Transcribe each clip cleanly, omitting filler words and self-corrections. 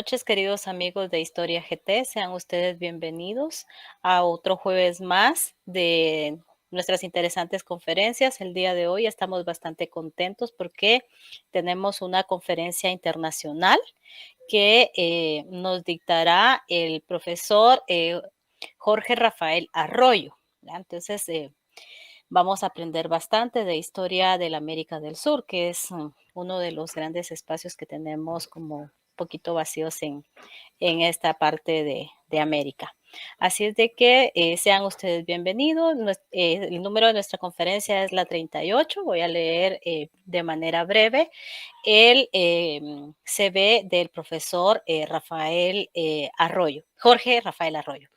Noches, queridos amigos de Historia GT, sean ustedes bienvenidos a otro jueves más de nuestras interesantes conferencias. El día de hoy estamos bastante contentos porque tenemos una conferencia internacional que nos dictará el profesor Jorge Rafael Arroyo. Entonces, vamos a aprender bastante de historia de la América del Sur, que es uno de los grandes espacios que tenemos como un poquito vacíos en esta parte de América. Así es de que sean ustedes bienvenidos. El número de nuestra conferencia es la 38. Voy a leer de manera breve el CV del profesor Jorge Rafael Arroyo.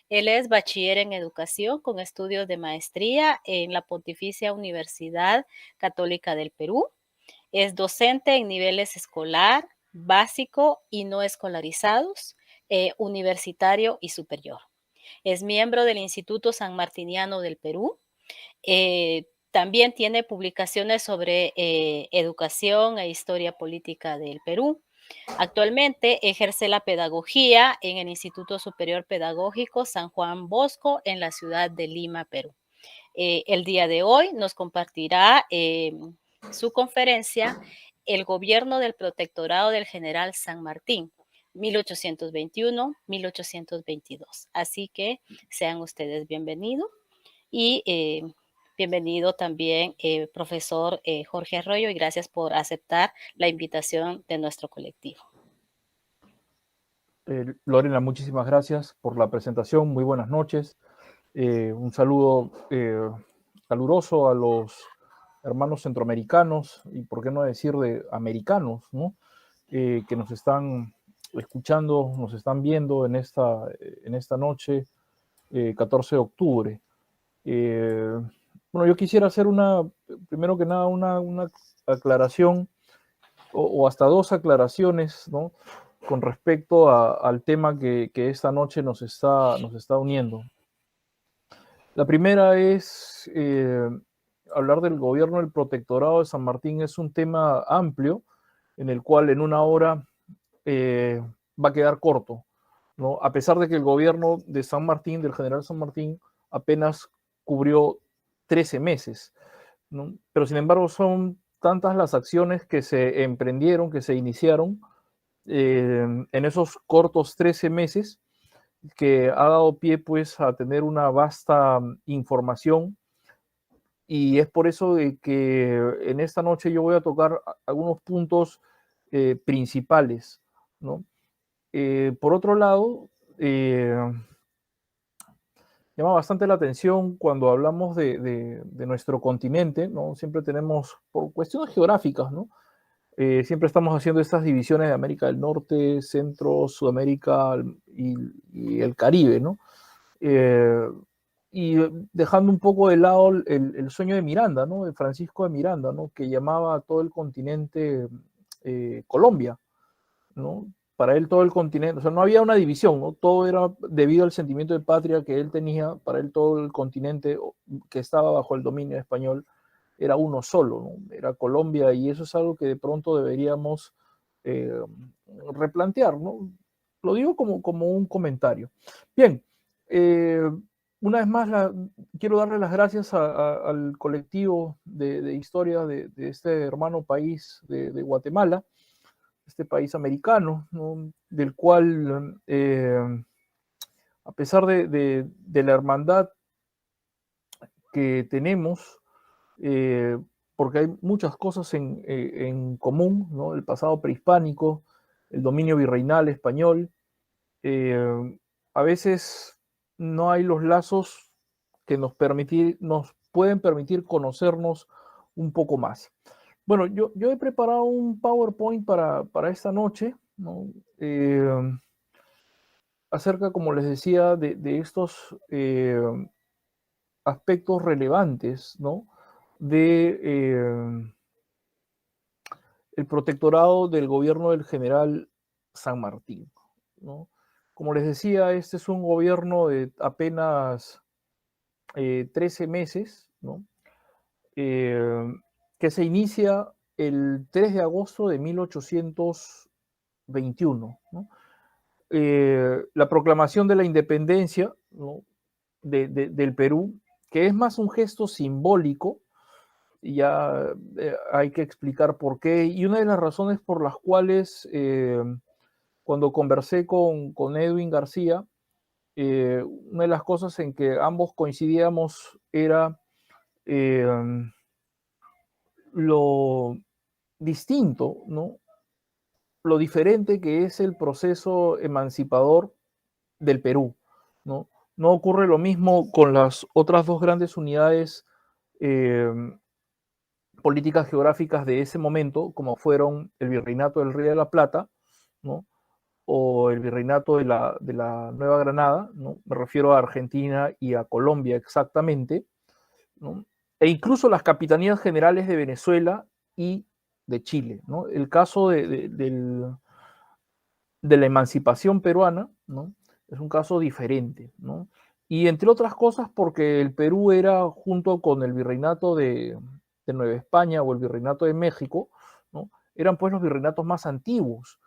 Él es bachiller en educación con estudios de maestría en la Pontificia Universidad Católica del Perú. Es docente en niveles escolar, básico y no escolarizados, universitario y superior. Es miembro del Instituto San Martiniano del Perú. También tiene publicaciones sobre educación e historia política del Perú. Actualmente ejerce la pedagogía en el Instituto Superior Pedagógico San Juan Bosco en la ciudad de Lima, Perú. El día de hoy nos compartirá su conferencia El gobierno del protectorado del general San Martín, 1821-1822. Así que sean ustedes bienvenidos y bienvenido también, profesor Jorge Arroyo, y gracias por aceptar la invitación de nuestro colectivo. Lorena, muchísimas gracias por la presentación. Muy buenas noches. Un saludo caluroso a los hermanos centroamericanos y, por qué no decir, de americanos, ¿no? Que nos están escuchando, nos están viendo en esta noche, 14 de octubre. Bueno, yo quisiera hacer primero que nada, una aclaración o hasta dos aclaraciones, ¿no? Con respecto al tema que esta noche nos está uniendo. La primera es hablar del gobierno del protectorado de San Martín. Es un tema amplio en el cual en una hora va a quedar corto, ¿no? A pesar de que el gobierno de San Martín, del general San Martín, apenas cubrió 13 meses, ¿no? Pero sin embargo son tantas las acciones que se emprendieron, que se iniciaron en esos cortos 13 meses, que ha dado pie pues a tener una vasta información, y es por eso de que en esta noche yo voy a tocar algunos puntos principales, ¿no? Por otro lado, llama bastante la atención cuando hablamos de nuestro continente, ¿no? Siempre tenemos, por cuestiones geográficas, ¿no? Siempre estamos haciendo estas divisiones de América del Norte, Centro, Sudamérica y el Caribe, ¿no? Y dejando un poco de lado el sueño de Miranda, ¿no? De Francisco de Miranda, ¿no? Que llamaba a todo el continente Colombia, ¿no? Para él todo el continente, o sea, no había una división, ¿no? Todo era debido al sentimiento de patria que él tenía. Para él todo el continente que estaba bajo el dominio español era uno solo, ¿no? Era Colombia, y eso es algo que de pronto deberíamos eh, replantear, ¿no? Lo digo como un comentario. Bien, una vez más quiero darle las gracias al colectivo de historia de este hermano país de Guatemala, este país americano, ¿no? Del cual, a pesar de la hermandad que tenemos, porque hay muchas cosas en común, ¿no? El pasado prehispánico, el dominio virreinal español, a veces no hay los lazos que nos pueden permitir conocernos un poco más. Bueno, yo he preparado un PowerPoint para esta noche, ¿no? Acerca, como les decía, de estos aspectos relevantes, ¿no? De el protectorado del gobierno del general San Martín, ¿no? Como les decía, este es un gobierno de apenas 13 meses, ¿no? Que se inicia el 3 de agosto de 1821, ¿no? la proclamación de la independencia, ¿no? Del Perú, que es más un gesto simbólico, y ya hay que explicar por qué, y una de las razones por las cuales cuando conversé con Edwin García, una de las cosas en que ambos coincidíamos era eh, lo distinto, ¿no? Lo diferente que es el proceso emancipador del Perú, ¿no? No ocurre lo mismo con las otras dos grandes unidades eh, políticas geográficas de ese momento, como fueron el Virreinato del Río de la Plata, ¿no? O el Virreinato de la Nueva Granada, ¿no? Me refiero a Argentina y a Colombia exactamente, ¿no? E incluso las capitanías generales de Venezuela y de Chile, ¿no? El caso de la emancipación peruana, ¿no? Es un caso diferente, ¿no? Y entre otras cosas porque el Perú era, junto con el virreinato de Nueva España o el virreinato de México, ¿no? Eran pues los virreinatos más antiguos.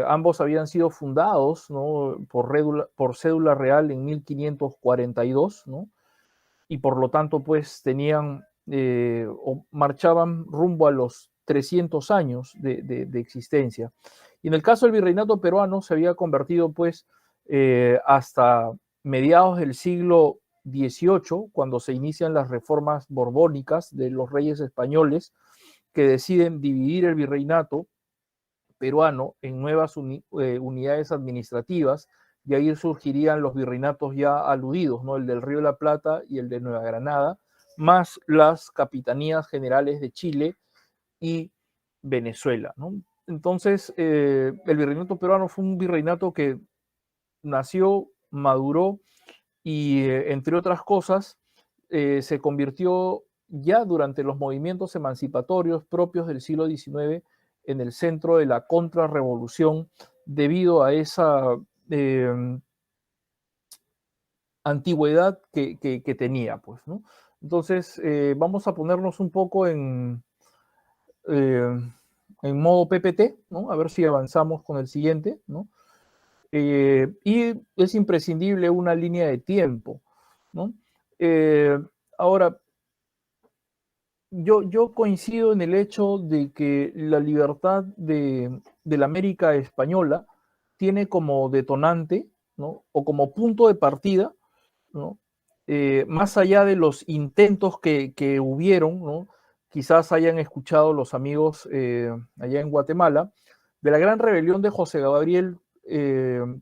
Ambos habían sido fundados, ¿no? Por cédula real en 1542, ¿no? Y por lo tanto pues tenían o marchaban rumbo a los 300 años de existencia. Y en el caso del virreinato peruano se había convertido pues hasta mediados del siglo XVIII, cuando se inician las reformas borbónicas de los reyes españoles, que deciden dividir el virreinato peruano en nuevas unidades administrativas, y ahí surgirían los virreinatos ya aludidos, ¿no? El del Río de la Plata y el de Nueva Granada, más las capitanías generales de Chile y Venezuela, ¿no? Entonces, el virreinato peruano fue un virreinato que nació, maduró y, entre otras cosas, se convirtió ya durante los movimientos emancipatorios propios del siglo XIX en el centro de la contrarrevolución debido a esa eh, antigüedad que tenía, pues, ¿no? Entonces, vamos a ponernos un poco eh, en modo PPT, ¿no? A ver si avanzamos con el siguiente, ¿no? Y es imprescindible una línea de tiempo, ¿no? Eh, ahora, yo coincido en el hecho de que la libertad de la América española tiene como detonante, ¿no? O como punto de partida, ¿no? Más allá de los intentos que hubieron, ¿no? Quizás hayan escuchado los amigos allá en Guatemala, de la gran rebelión de José Gabriel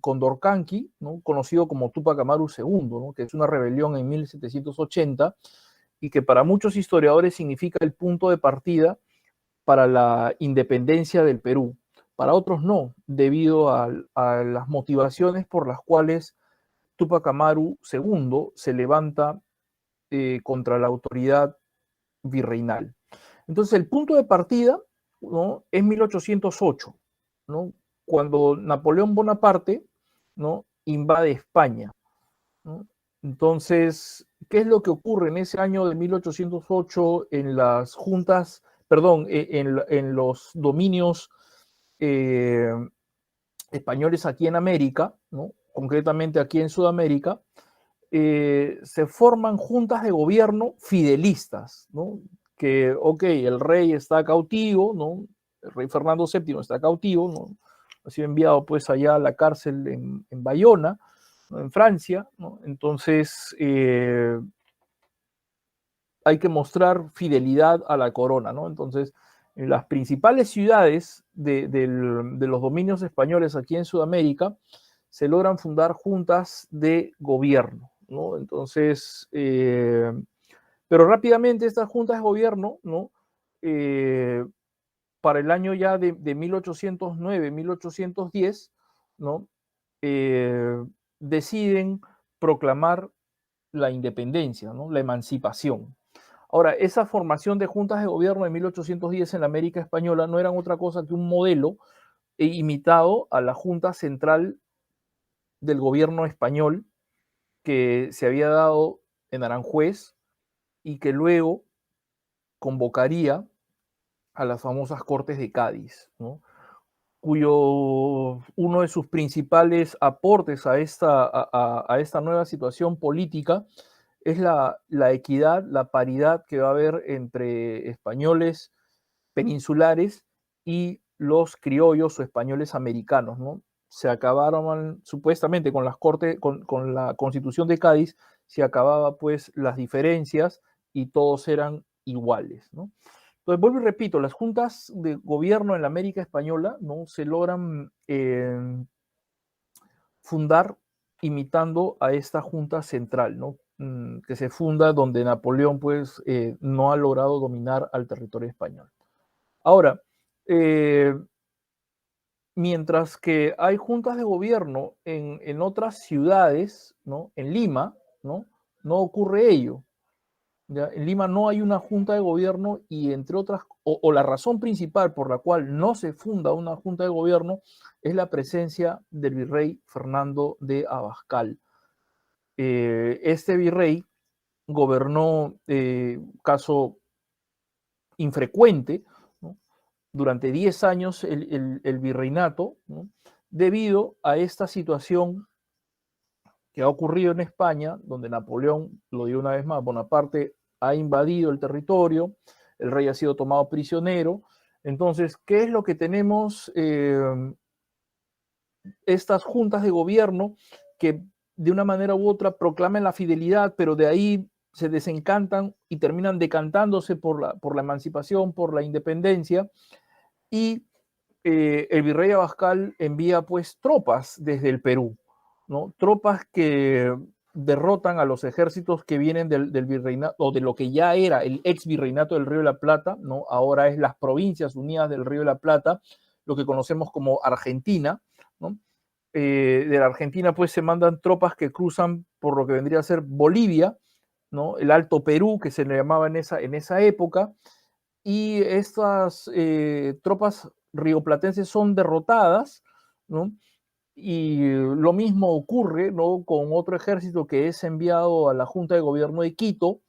Condorcanqui, ¿no? Conocido como Tupac Amaru II, ¿no? Que es una rebelión en 1780 y que para muchos historiadores significa el punto de partida para la independencia del Perú. Para otros no, debido a las motivaciones por las cuales Tupac Amaru II se levanta contra la autoridad virreinal. Entonces, el punto de partida, ¿no? Es 1808, ¿no? Cuando Napoleón Bonaparte, ¿no? Invade España, ¿no? Entonces, ¿qué es lo que ocurre en ese año de 1808 en las juntas, perdón, en los dominios eh, españoles aquí en América, ¿no? Concretamente aquí en Sudamérica? Se forman juntas de gobierno fidelistas, ¿no? Que, ok, el rey está cautivo, ¿no? El rey Fernando VII está cautivo, ¿no? Ha sido enviado pues allá a la cárcel en Bayona, ¿no? En Francia, ¿no? Entonces hay que mostrar fidelidad a la corona, ¿no? Entonces, en las principales ciudades de los dominios españoles aquí en Sudamérica se logran fundar juntas de gobierno, ¿no? Entonces, pero rápidamente estas juntas de gobierno, ¿no? Para el año ya de 1809, 1810, ¿no? Deciden proclamar la independencia, ¿no? La emancipación. Ahora, esa formación de juntas de gobierno de 1810 en la América Española no eran otra cosa que un modelo imitado a la Junta Central del gobierno español que se había dado en Aranjuez y que luego convocaría a las famosas Cortes de Cádiz, ¿no? uno de sus principales aportes a esta nueva situación política es la equidad, la paridad que va a haber entre españoles peninsulares y los criollos o españoles americanos, ¿no? Se acabaron supuestamente con las cortes, con la Constitución de Cádiz, se acababa pues las diferencias y todos eran iguales, ¿no? Entonces, vuelvo y repito, las juntas de gobierno en la América Española, ¿no?, se logran fundar imitando a esta junta central, ¿no?, que se funda donde Napoleón pues no ha logrado dominar al territorio español. Ahora, mientras que hay juntas de gobierno en otras ciudades, ¿no?, en Lima, ¿no?, no ocurre ello. ¿Ya? En Lima no hay una junta de gobierno y entre otras, o la razón principal por la cual no se funda una junta de gobierno es la presencia del virrey Fernando de Abascal. Este virrey gobernó, caso infrecuente, ¿no?, durante 10 años el virreinato, ¿no?, debido a esta situación que ha ocurrido en España, donde Napoleón, lo digo una vez más, Bonaparte ha invadido el territorio, el rey ha sido tomado prisionero. Entonces, ¿qué es lo que tenemos? Estas juntas de gobierno que de una manera u otra proclaman la fidelidad, pero de ahí se desencantan y terminan decantándose por la emancipación, por la independencia, y el virrey Abascal envía pues tropas desde el Perú, ¿no? Tropas que derrotan a los ejércitos que vienen del virreinato, o de lo que ya era el ex virreinato del Río de la Plata, ¿no? Ahora es las Provincias Unidas del Río de la Plata, lo que conocemos como Argentina, ¿no? De la Argentina pues se mandan tropas que cruzan por lo que vendría a ser Bolivia, ¿no?, el Alto Perú, que se le llamaba en esa época, y estas tropas rioplatenses son derrotadas, ¿no? Y lo mismo ocurre, ¿no?, con otro ejército que es enviado a la Junta de Gobierno de Quito,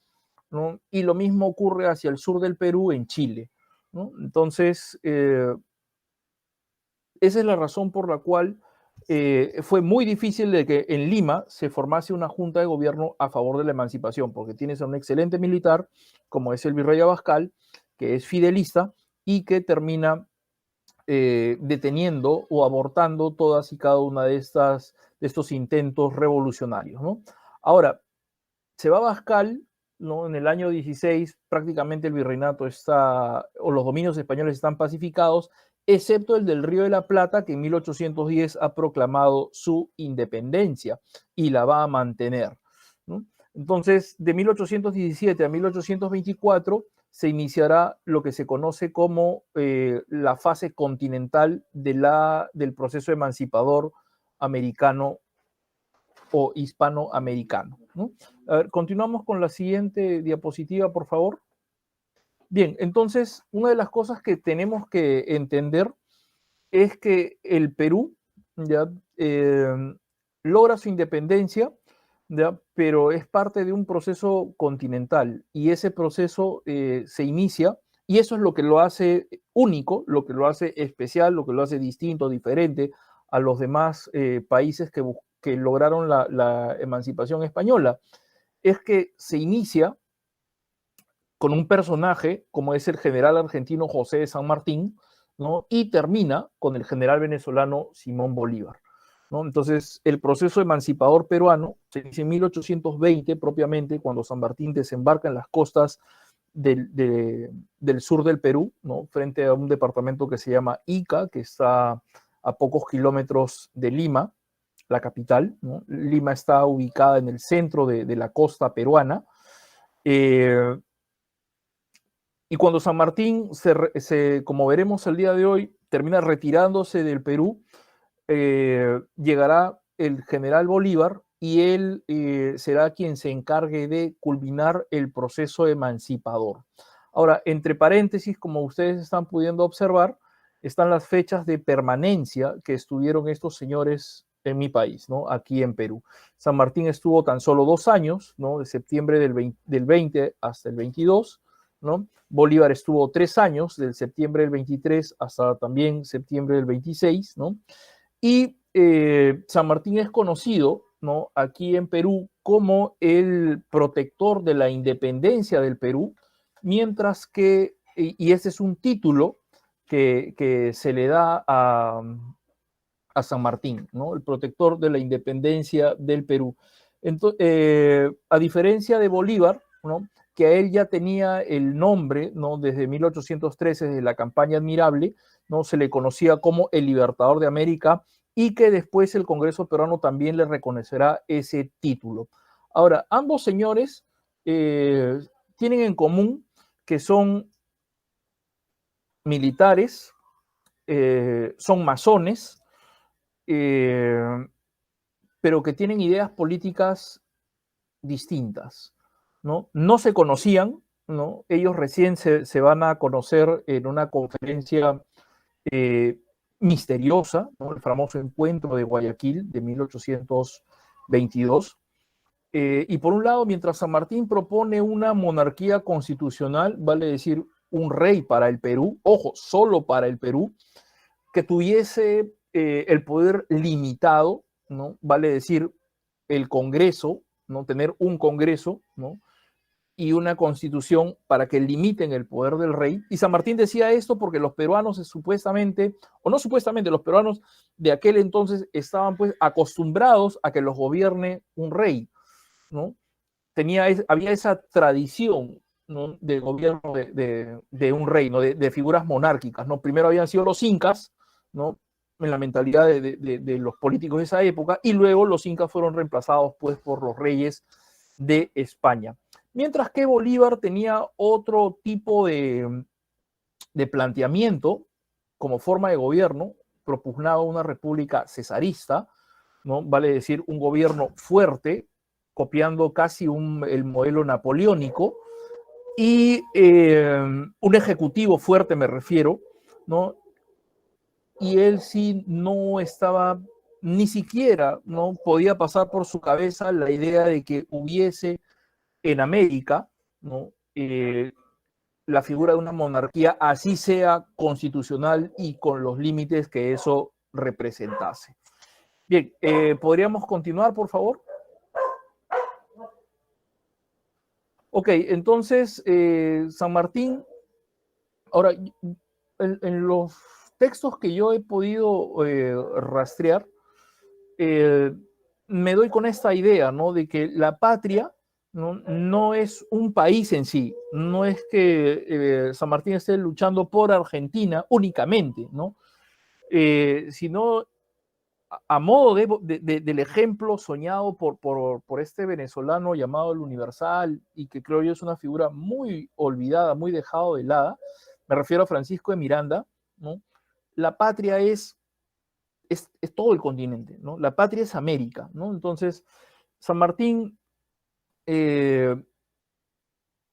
¿no? Y lo mismo ocurre hacia el sur del Perú, en Chile, ¿no? Entonces, esa es la razón por la cual fue muy difícil de que en Lima se formase una junta de gobierno a favor de la emancipación, porque tienes a un excelente militar, como es el virrey Abascal, que es fidelista y que termina deteniendo o abortando todas y cada una de estos intentos revolucionarios, ¿no? Ahora, se va Abascal, ¿no?, en el año 16 prácticamente el virreinato está, o los dominios españoles están pacificados, excepto el del Río de la Plata, que en 1810 ha proclamado su independencia y la va a mantener, ¿no? Entonces, de 1817 a 1824 se iniciará lo que se conoce como la fase continental del proceso emancipador americano o hispanoamericano, ¿no? A ver, continuamos con la siguiente diapositiva, por favor. Bien, entonces, una de las cosas que tenemos que entender es que el Perú ya logra su independencia, ¿ya?, pero es parte de un proceso continental y ese proceso se inicia, y eso es lo que lo hace único, lo que lo hace especial, lo que lo hace distinto, diferente a los demás países que lograron la emancipación española, es que se inicia con un personaje como es el general argentino José de San Martín, ¿no?, y termina con el general venezolano Simón Bolívar, ¿no? Entonces, el proceso emancipador peruano se inicia en 1820 propiamente, cuando San Martín desembarca en las costas del sur del Perú, ¿no?, frente a un departamento que se llama Ica, que está a pocos kilómetros de Lima, la capital, ¿no? Lima está ubicada en el centro de la costa peruana. Y cuando San Martín, como veremos el día de hoy, termina retirándose del Perú, llegará el general Bolívar y él será quien se encargue de culminar el proceso emancipador. Ahora, entre paréntesis, como ustedes están pudiendo observar, están las fechas de permanencia que estuvieron estos señores en mi país, ¿no?, aquí en Perú. San Martín estuvo tan solo 2 años, ¿no?, de septiembre del 20 hasta el 22, ¿no? Bolívar estuvo 3 años, del septiembre del 23 hasta también septiembre del 26, ¿no? Y San Martín es conocido, ¿no?, aquí en Perú como el protector de la independencia del Perú, mientras que, y ese es un título que se le da a San Martín, ¿no?, el protector de la independencia del Perú. Entonces, a diferencia de Bolívar, ¿no?, que a él ya tenía el nombre, ¿no?, desde 1813, desde la campaña admirable, ¿no?, se le conocía como el Libertador de América, y que después el Congreso peruano también le reconocerá ese título. Ahora, ambos señores tienen en común que son militares, son masones, pero que tienen ideas políticas distintas, ¿no? No se conocían, ¿no? Ellos recién se van a conocer en una conferencia misteriosa, ¿no?, el famoso encuentro de Guayaquil de 1822. Y por un lado, mientras San Martín propone una monarquía constitucional, vale decir, un rey para el Perú, ojo, solo para el Perú, que tuviese el poder limitado, ¿no?, vale decir, el Congreso, ¿no?, tener un Congreso, ¿no?, y una constitución para que limiten el poder del rey. Y San Martín decía esto porque los peruanos supuestamente, o no supuestamente, los peruanos de aquel entonces estaban pues acostumbrados a que los gobierne un rey, ¿no? Había esa tradición, ¿no?, de gobierno de un reino, de figuras monárquicas, ¿no? Primero habían sido los incas, ¿no?, en la mentalidad de los políticos de esa época, y luego los incas fueron reemplazados pues por los reyes de España. Mientras que Bolívar tenía otro tipo de planteamiento como forma de gobierno, propugnaba una república cesarista, ¿no?, vale decir, un gobierno fuerte, copiando casi el modelo napoleónico, y un ejecutivo fuerte, me refiero, ¿no? Y él sí no estaba, ni siquiera, ¿no?, podía pasar por su cabeza la idea de que hubiese en América, ¿no?, la figura de una monarquía, así sea constitucional y con los límites que eso representase. Bien, ¿podríamos continuar, por favor? Ok, entonces, San Martín, ahora, en los textos que yo he podido rastrear, eh, me doy con esta idea, ¿no?, de que la patria no es un país en sí, no es que San Martín esté luchando por Argentina únicamente, ¿no? Sino a modo del ejemplo soñado por este venezolano llamado el Universal, y que creo yo es una figura muy olvidada, muy dejado de lado, me refiero a Francisco de Miranda, ¿no? La patria es todo el continente, ¿no? La patria es América, ¿no? Entonces, San Martín,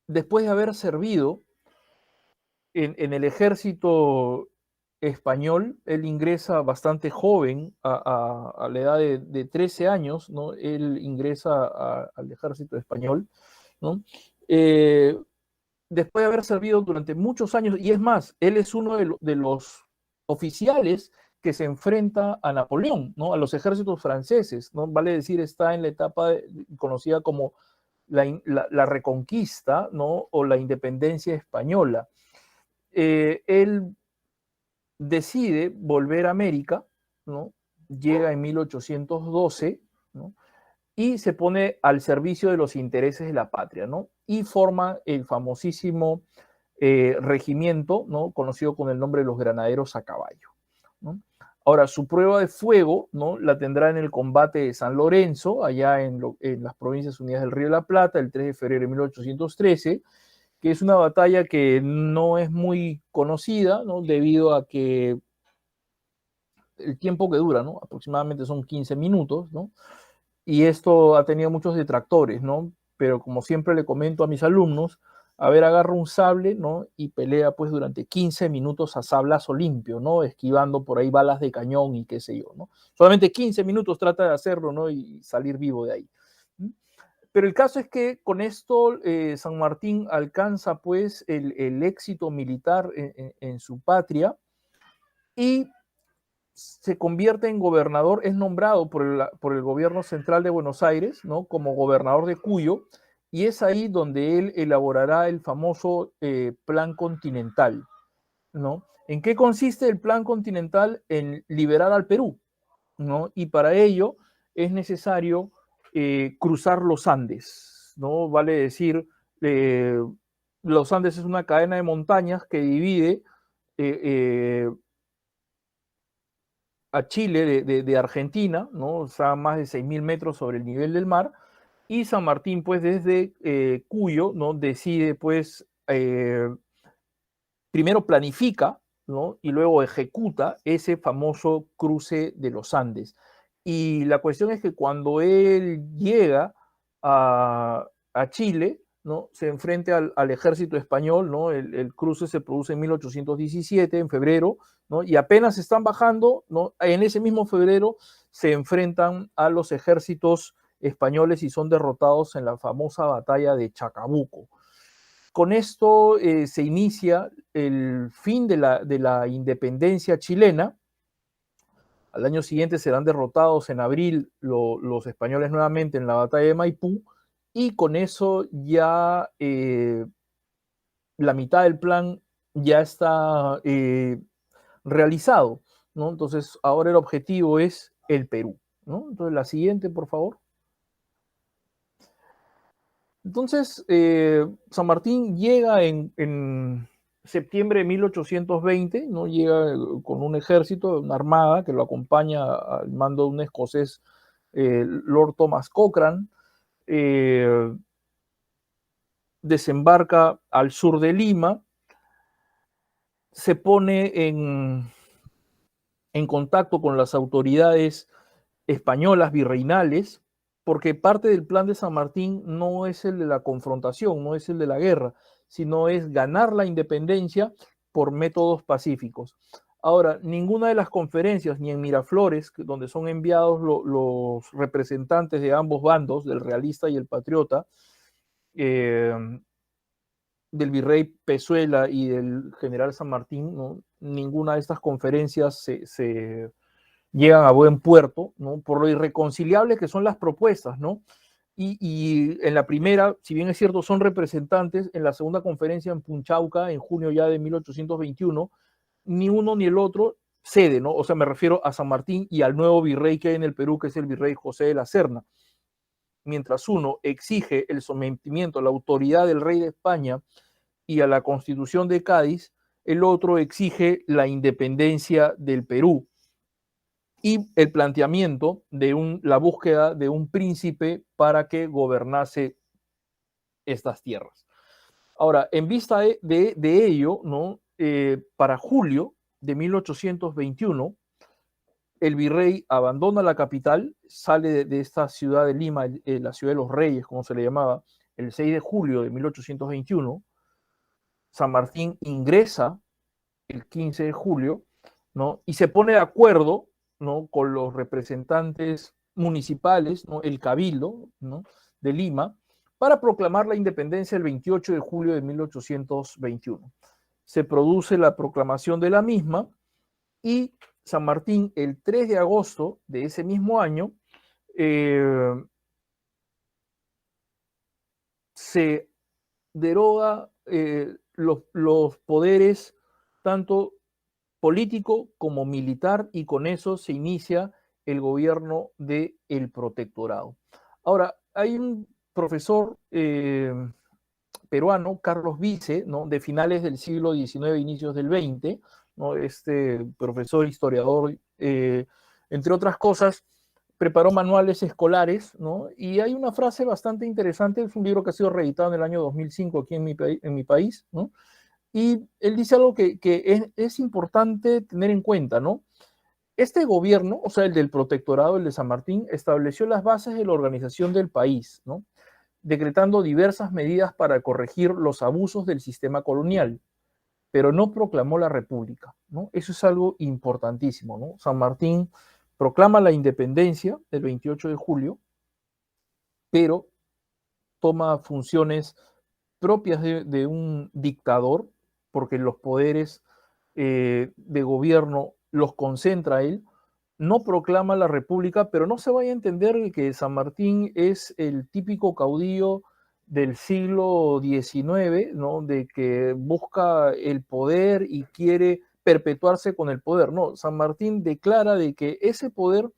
después de haber servido en el ejército español, él ingresa bastante joven, a la edad de 13 años, ¿no? Él ingresa al ejército español, ¿no? Después de haber servido durante muchos años, y es más, él es uno de los oficiales que se enfrenta a Napoleón, ¿no?, a los ejércitos franceses, ¿no? Vale decir, está en la etapa conocida como la Reconquista, ¿no?, o la independencia española. Él decide volver a América, ¿no? Llega en 1812, ¿no?, y se pone al servicio de los intereses de la patria, ¿no?, y forma el famosísimo regimiento, ¿no?, conocido con el nombre de los Granaderos a Caballo, ¿no? Ahora, su prueba de fuego, ¿no?, la tendrá en el combate de San Lorenzo, allá en las Provincias Unidas del Río de la Plata, el 3 de febrero de 1813, que es una batalla que no es muy conocida, ¿no?, debido a que el tiempo que dura, ¿no?, aproximadamente son 15 minutos, ¿no?, y esto ha tenido muchos detractores, ¿no? Pero como siempre le comento a mis alumnos, a ver, agarra un sable, ¿no?, y pelea pues durante 15 minutos a sablazo limpio, ¿no?, esquivando por ahí balas de cañón y qué sé yo, ¿no? Solamente 15 minutos trata de hacerlo, ¿no?, y salir vivo de ahí. Pero el caso es que con esto San Martín alcanza pues el éxito militar en su patria y se convierte en gobernador, es nombrado por el gobierno central de Buenos Aires, ¿no? Como gobernador de Cuyo, y es ahí donde él elaborará el famoso Plan Continental, ¿no? ¿En qué consiste el Plan Continental? En liberar al Perú, ¿no? Y para ello es necesario cruzar los Andes, ¿no? Vale decir, los Andes es una cadena de montañas que divide eh, eh, a Chile de Argentina, ¿no? O sea, más de 6.000 metros sobre el nivel del mar, y San Martín, pues desde Cuyo, ¿no? Decide, pues, primero planifica, ¿no? Y luego ejecuta ese famoso cruce de los Andes. Y la cuestión es que cuando él llega a Chile, ¿no? Se enfrenta al ejército español, ¿no? El cruce se produce en 1817, en febrero, ¿no? Y apenas están bajando, ¿no? En ese mismo febrero se enfrentan a los ejércitos españoles y son derrotados en la famosa batalla de Chacabuco. Con esto se inicia el fin de la independencia chilena. Al año siguiente serán derrotados en abril los españoles nuevamente en la batalla de Maipú, y con eso ya la mitad del plan ya está realizado, ¿no? Entonces ahora el objetivo es el Perú, ¿no? Entonces la siguiente, por favor. Entonces, San Martín llega en septiembre de 1820, ¿no? Llega con un ejército, una armada que lo acompaña al mando de un escocés, Lord Thomas Cochrane. eh, Desembarca al sur de Lima, se pone en contacto con las autoridades españolas virreinales, porque parte del plan de San Martín no es el de la confrontación, no es el de la guerra, sino es ganar la independencia por métodos pacíficos. Ahora, ninguna de las conferencias, ni en Miraflores, donde son enviados los representantes de ambos bandos, del realista y el patriota, eh, del virrey Pezuela y del general San Martín, ¿no? Ninguna de estas conferencias se llegan a buen puerto, ¿no? Por lo irreconciliables que son las propuestas, ¿no? Y en la primera, si bien es cierto, son representantes, en la segunda conferencia en Punchauca, en junio ya de 1821, ni uno ni el otro cede, ¿no? O sea, me refiero a San Martín y al nuevo virrey que hay en el Perú, que es el virrey José de la Serna. Mientras uno exige el sometimiento a la autoridad del rey de España y a la Constitución de Cádiz, el otro exige la independencia del Perú y el planteamiento de la búsqueda de un príncipe para que gobernase estas tierras. Ahora, en vista de ello, ¿no? Para julio de 1821, el virrey abandona la capital, sale de esta ciudad de Lima, la ciudad de los Reyes, como se le llamaba, el 6 de julio de 1821. San Martín ingresa el 15 de julio, ¿no? Y se pone de acuerdo, ¿no? Con los representantes municipales, ¿no? El Cabildo, ¿no? De Lima, para proclamar la independencia el 28 de julio de 1821. Se produce la proclamación de la misma y San Martín, el 3 de agosto de ese mismo año, se deroga los poderes tanto político como militar, y con eso se inicia el gobierno del protectorado. Ahora, hay un profesor peruano, Carlos Vice, ¿no? De finales del siglo XIX, inicios del XX, ¿no? Este profesor historiador, entre otras cosas, preparó manuales escolares, ¿no? Y hay una frase bastante interesante, es un libro que ha sido reeditado en el año 2005 aquí en mi país, ¿no? Y él dice algo que es importante tener en cuenta, ¿no? Este gobierno, o sea, el del protectorado, el de San Martín, estableció las bases de la organización del país, ¿no? Decretando diversas medidas para corregir los abusos del sistema colonial, pero no proclamó la república, ¿no? Eso es algo importantísimo, ¿no? San Martín proclama la independencia el 28 de julio, pero toma funciones propias de un dictador, porque los poderes de gobierno los concentra él, no proclama la república, pero no se vaya a entender que San Martín es el típico caudillo del siglo XIX, ¿no? De que busca el poder y quiere perpetuarse con el poder. No, San Martín declara de que ese poder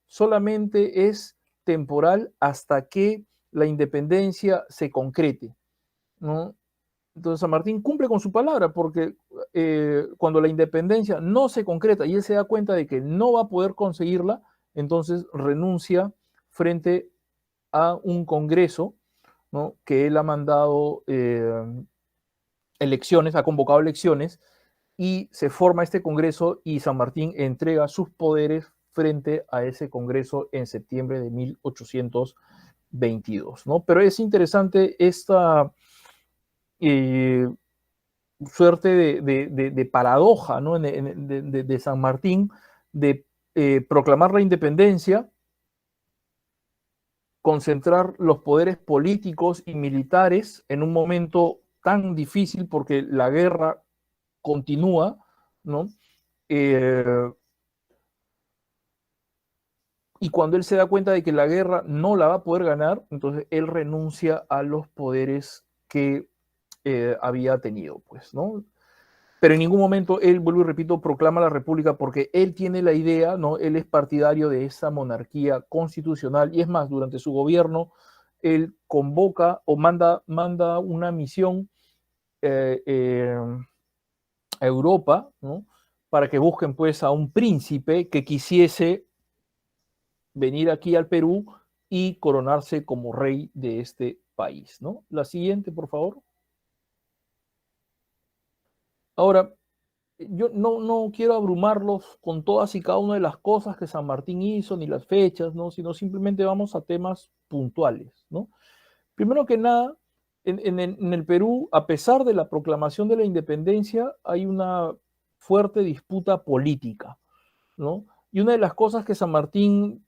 solamente es temporal hasta que la independencia se concrete, ¿no? Entonces San Martín cumple con su palabra porque cuando la independencia no se concreta y él se da cuenta de que no va a poder conseguirla, entonces renuncia frente a un congreso, ¿no? Que él ha mandado elecciones, ha convocado elecciones y se forma este congreso y San Martín entrega sus poderes frente a ese congreso en septiembre de 1822, ¿no? Pero es interesante esta suerte de paradoja, ¿no? De San Martín de proclamar la independencia, concentrar los poderes políticos y militares en un momento tan difícil porque la guerra continúa, ¿no? Y cuando él se da cuenta de que la guerra no la va a poder ganar, entonces él renuncia a los poderes que había tenido, pues, ¿no? Pero en ningún momento él, vuelvo y repito, proclama la república porque él tiene la idea, ¿no? Él es partidario de esa monarquía constitucional y es más, durante su gobierno, él convoca o manda una misión a Europa, ¿no? Para que busquen pues a un príncipe que quisiese venir aquí al Perú y coronarse como rey de este país, ¿no? La siguiente, por favor. Ahora, yo no quiero abrumarlos con todas y cada una de las cosas que San Martín hizo, ni las fechas, ¿no? Sino simplemente vamos a temas puntuales, ¿no? Primero que nada, en el Perú, a pesar de la proclamación de la independencia, hay una fuerte disputa política, ¿no? Y una de las cosas que San Martín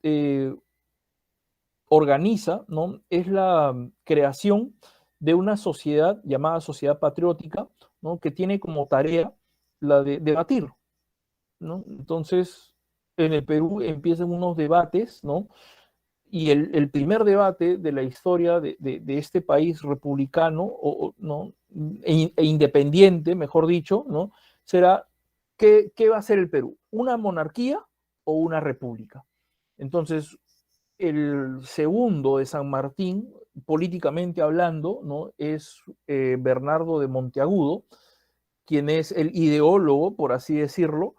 organiza, ¿no? Es la creación de una sociedad llamada Sociedad Patriótica, ¿no? Que tiene como tarea la de debatir, ¿no? Entonces, en el Perú empiezan unos debates, ¿no? Y el primer debate de la historia de este país republicano, ¿no? Independiente, mejor dicho, ¿no? Será, ¿qué va a ser el Perú? ¿Una monarquía o una república? Entonces, el segundo de San Martín, políticamente hablando, ¿no? Es Bernardo de Monteagudo, quien es el ideólogo, por así decirlo,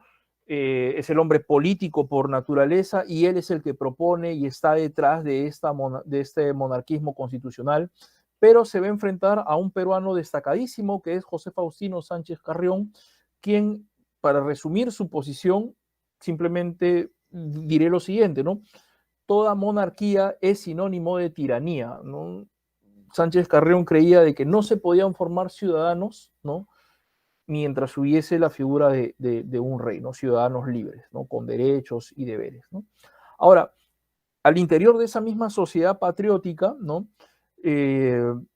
es el hombre político por naturaleza y él es el que propone y está detrás de este monarquismo constitucional, pero se va a enfrentar a un peruano destacadísimo que es José Faustino Sánchez Carrión, quien, para resumir su posición, simplemente diré lo siguiente, ¿no? Toda monarquía es sinónimo de tiranía, ¿no? Sánchez Carrión creía de que no se podían formar ciudadanos, ¿no? Mientras hubiese la figura de un rey, ¿no? Ciudadanos libres, ¿no? Con derechos y deberes, ¿no? Ahora, al interior de esa misma sociedad patriótica, ¿no?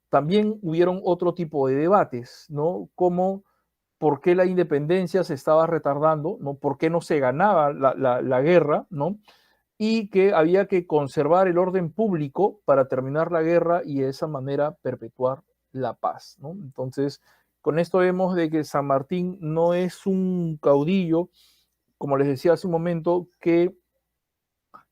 También hubieron otro tipo de debates, ¿no? Como por qué la independencia se estaba retardando, ¿no? Por qué no se ganaba la guerra, ¿no? Y que había que conservar el orden público para terminar la guerra y de esa manera perpetuar la paz, ¿no? Entonces, con esto vemos de que San Martín no es un caudillo, como les decía hace un momento, que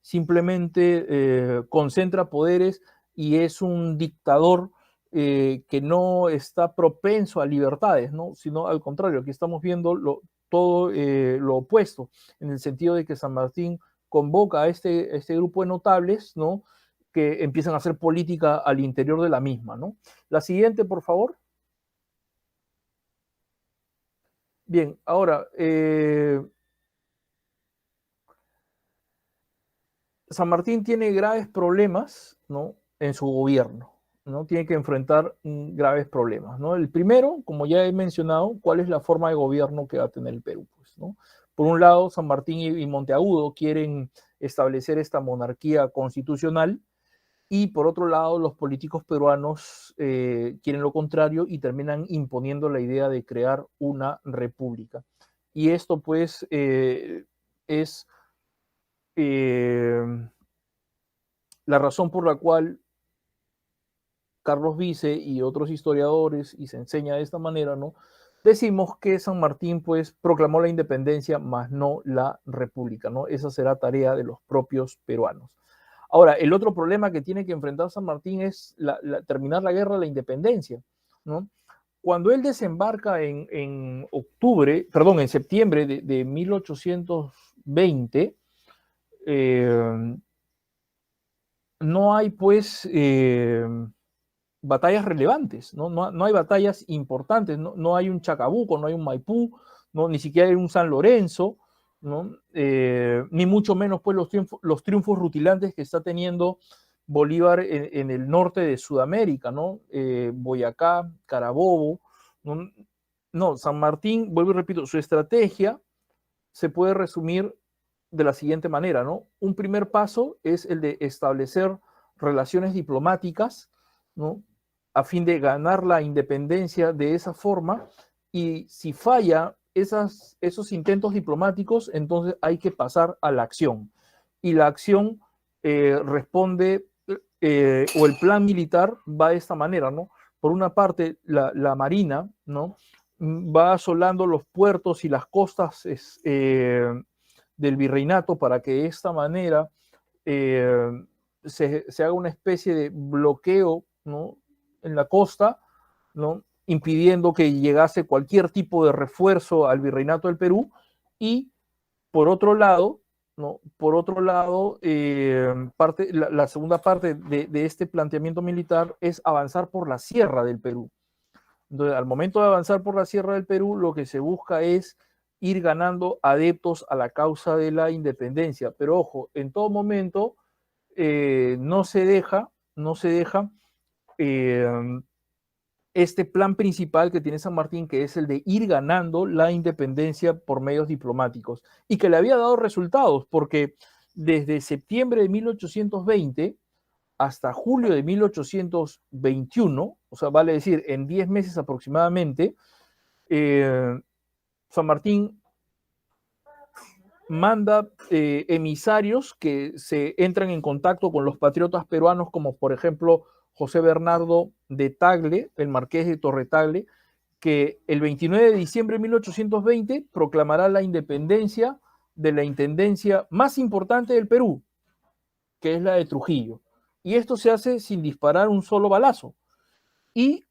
simplemente concentra poderes y es un dictador que no está propenso a libertades, ¿no? Sino al contrario, aquí estamos viendo todo lo opuesto, en el sentido de que San Martín convoca a este grupo de notables, ¿no? Que empiezan a hacer política al interior de la misma, ¿no? La siguiente, por favor. Bien, ahora, San Martín tiene graves problemas, ¿no? En su gobierno, ¿no? Tiene que enfrentar graves problemas, ¿no? El primero, como ya he mencionado, ¿cuál es la forma de gobierno que va a tener el Perú? Pues, ¿no? Por un lado, San Martín y Monteagudo quieren establecer esta monarquía constitucional y por otro lado los políticos peruanos quieren lo contrario y terminan imponiendo la idea de crear una república. Y esto pues es la razón por la cual Carlos Vice y otros historiadores, y se enseña de esta manera, ¿no? Decimos que San Martín pues proclamó la independencia, más no la república, ¿no? Esa será tarea de los propios peruanos. Ahora, el otro problema que tiene que enfrentar San Martín es terminar la guerra de la independencia, ¿no? Cuando él desembarca en septiembre de 1820, no hay pues batallas relevantes, no hay batallas importantes, no hay un Chacabuco, no hay un Maipú, ni siquiera hay un San Lorenzo, ni mucho menos pues los triunfos rutilantes que está teniendo Bolívar en el norte de Sudamérica, Boyacá, Carabobo. San Martín, vuelvo y repito, su estrategia se puede resumir de la siguiente manera, ¿no? Un primer paso es el de establecer relaciones diplomáticas, ¿no? A fin de ganar la independencia de esa forma, y si falla esos intentos diplomáticos, entonces hay que pasar a la acción. Y la acción responde, o el plan militar va de esta manera, ¿no? Por una parte, la Marina, ¿no? Va asolando los puertos y las costas del virreinato para que de esta manera se haga una especie de bloqueo, ¿no? En la costa, ¿no? Impidiendo que llegase cualquier tipo de refuerzo al virreinato del Perú. Y por otro lado, ¿no? La segunda parte de este planteamiento militar es avanzar por la sierra del Perú. Entonces, al momento de avanzar por la sierra del Perú, lo que se busca es ir ganando adeptos a la causa de la independencia. Pero ojo, en todo momento no se deja este plan principal que tiene San Martín, que es el de ir ganando la independencia por medios diplomáticos, y que le había dado resultados, porque desde septiembre de 1820 hasta julio de 1821, o sea, vale decir, en 10 meses aproximadamente, San Martín manda emisarios que se entran en contacto con los patriotas peruanos, como por ejemplo José Bernardo de Tagle, el marqués de Torretagle, que el 29 de diciembre de 1820 proclamará la independencia de la intendencia más importante del Perú, que es la de Trujillo. Y esto se hace sin disparar un solo balazo. Y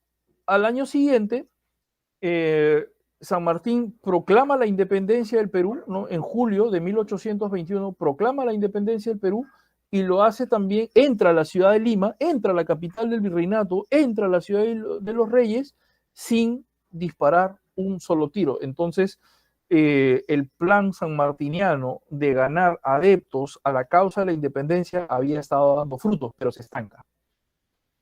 al año siguiente, San Martín proclama la independencia del Perú, ¿no? En julio de 1821 proclama la independencia del Perú, y lo hace también, entra a la ciudad de Lima, entra a la capital del virreinato, entra a la ciudad de los Reyes, sin disparar un solo tiro. Entonces, el plan sanmartiniano de ganar adeptos a la causa de la independencia había estado dando frutos, pero se estanca,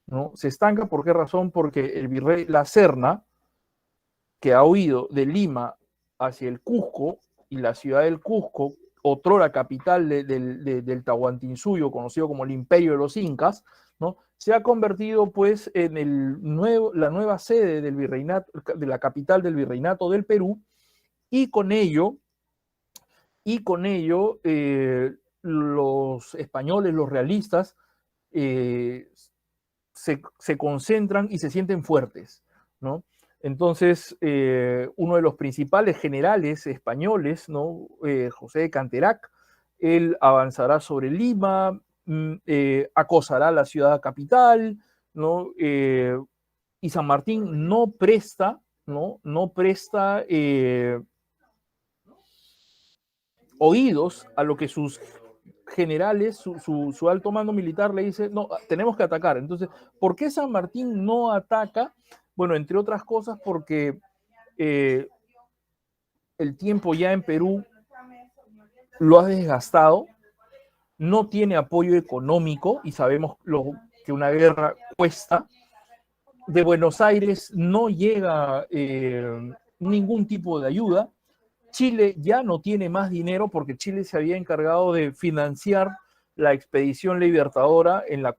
¿no? Se estanca, ¿por qué razón? Porque el virrey La Serna, que ha huido de Lima hacia el Cusco, y la ciudad del Cusco, otrora capital del Tahuantinsuyo, conocido como el Imperio de los Incas, ¿no? Se ha convertido pues en la nueva sede del virreinato, de la capital del virreinato del Perú, y con ello los españoles, los realistas, se concentran y se sienten fuertes, ¿no? Entonces, uno de los principales generales españoles, ¿no? José de Canterac, él avanzará sobre Lima, acosará la ciudad capital, ¿no? Y San Martín no presta oídos a lo que sus generales, su alto mando militar le dice: no, tenemos que atacar. Entonces, ¿por qué San Martín no ataca? Bueno, entre otras cosas porque el tiempo ya en Perú lo ha desgastado, no tiene apoyo económico, y sabemos que una guerra cuesta. De Buenos Aires no llega ningún tipo de ayuda. Chile ya no tiene más dinero, porque Chile se había encargado de financiar la expedición libertadora de la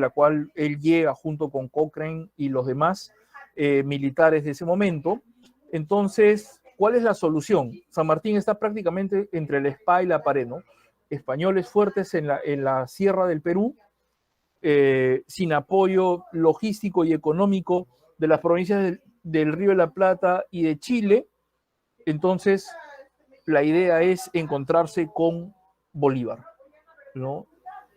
cual él llega junto con Cochrane y los demás militares de ese momento. Entonces, ¿cuál es la solución? San Martín está prácticamente entre la espada y la pared, ¿no? Españoles fuertes en la sierra del Perú, sin apoyo logístico y económico de las provincias del Río de la Plata y de Chile. Entonces, la idea es encontrarse con Bolívar, ¿no?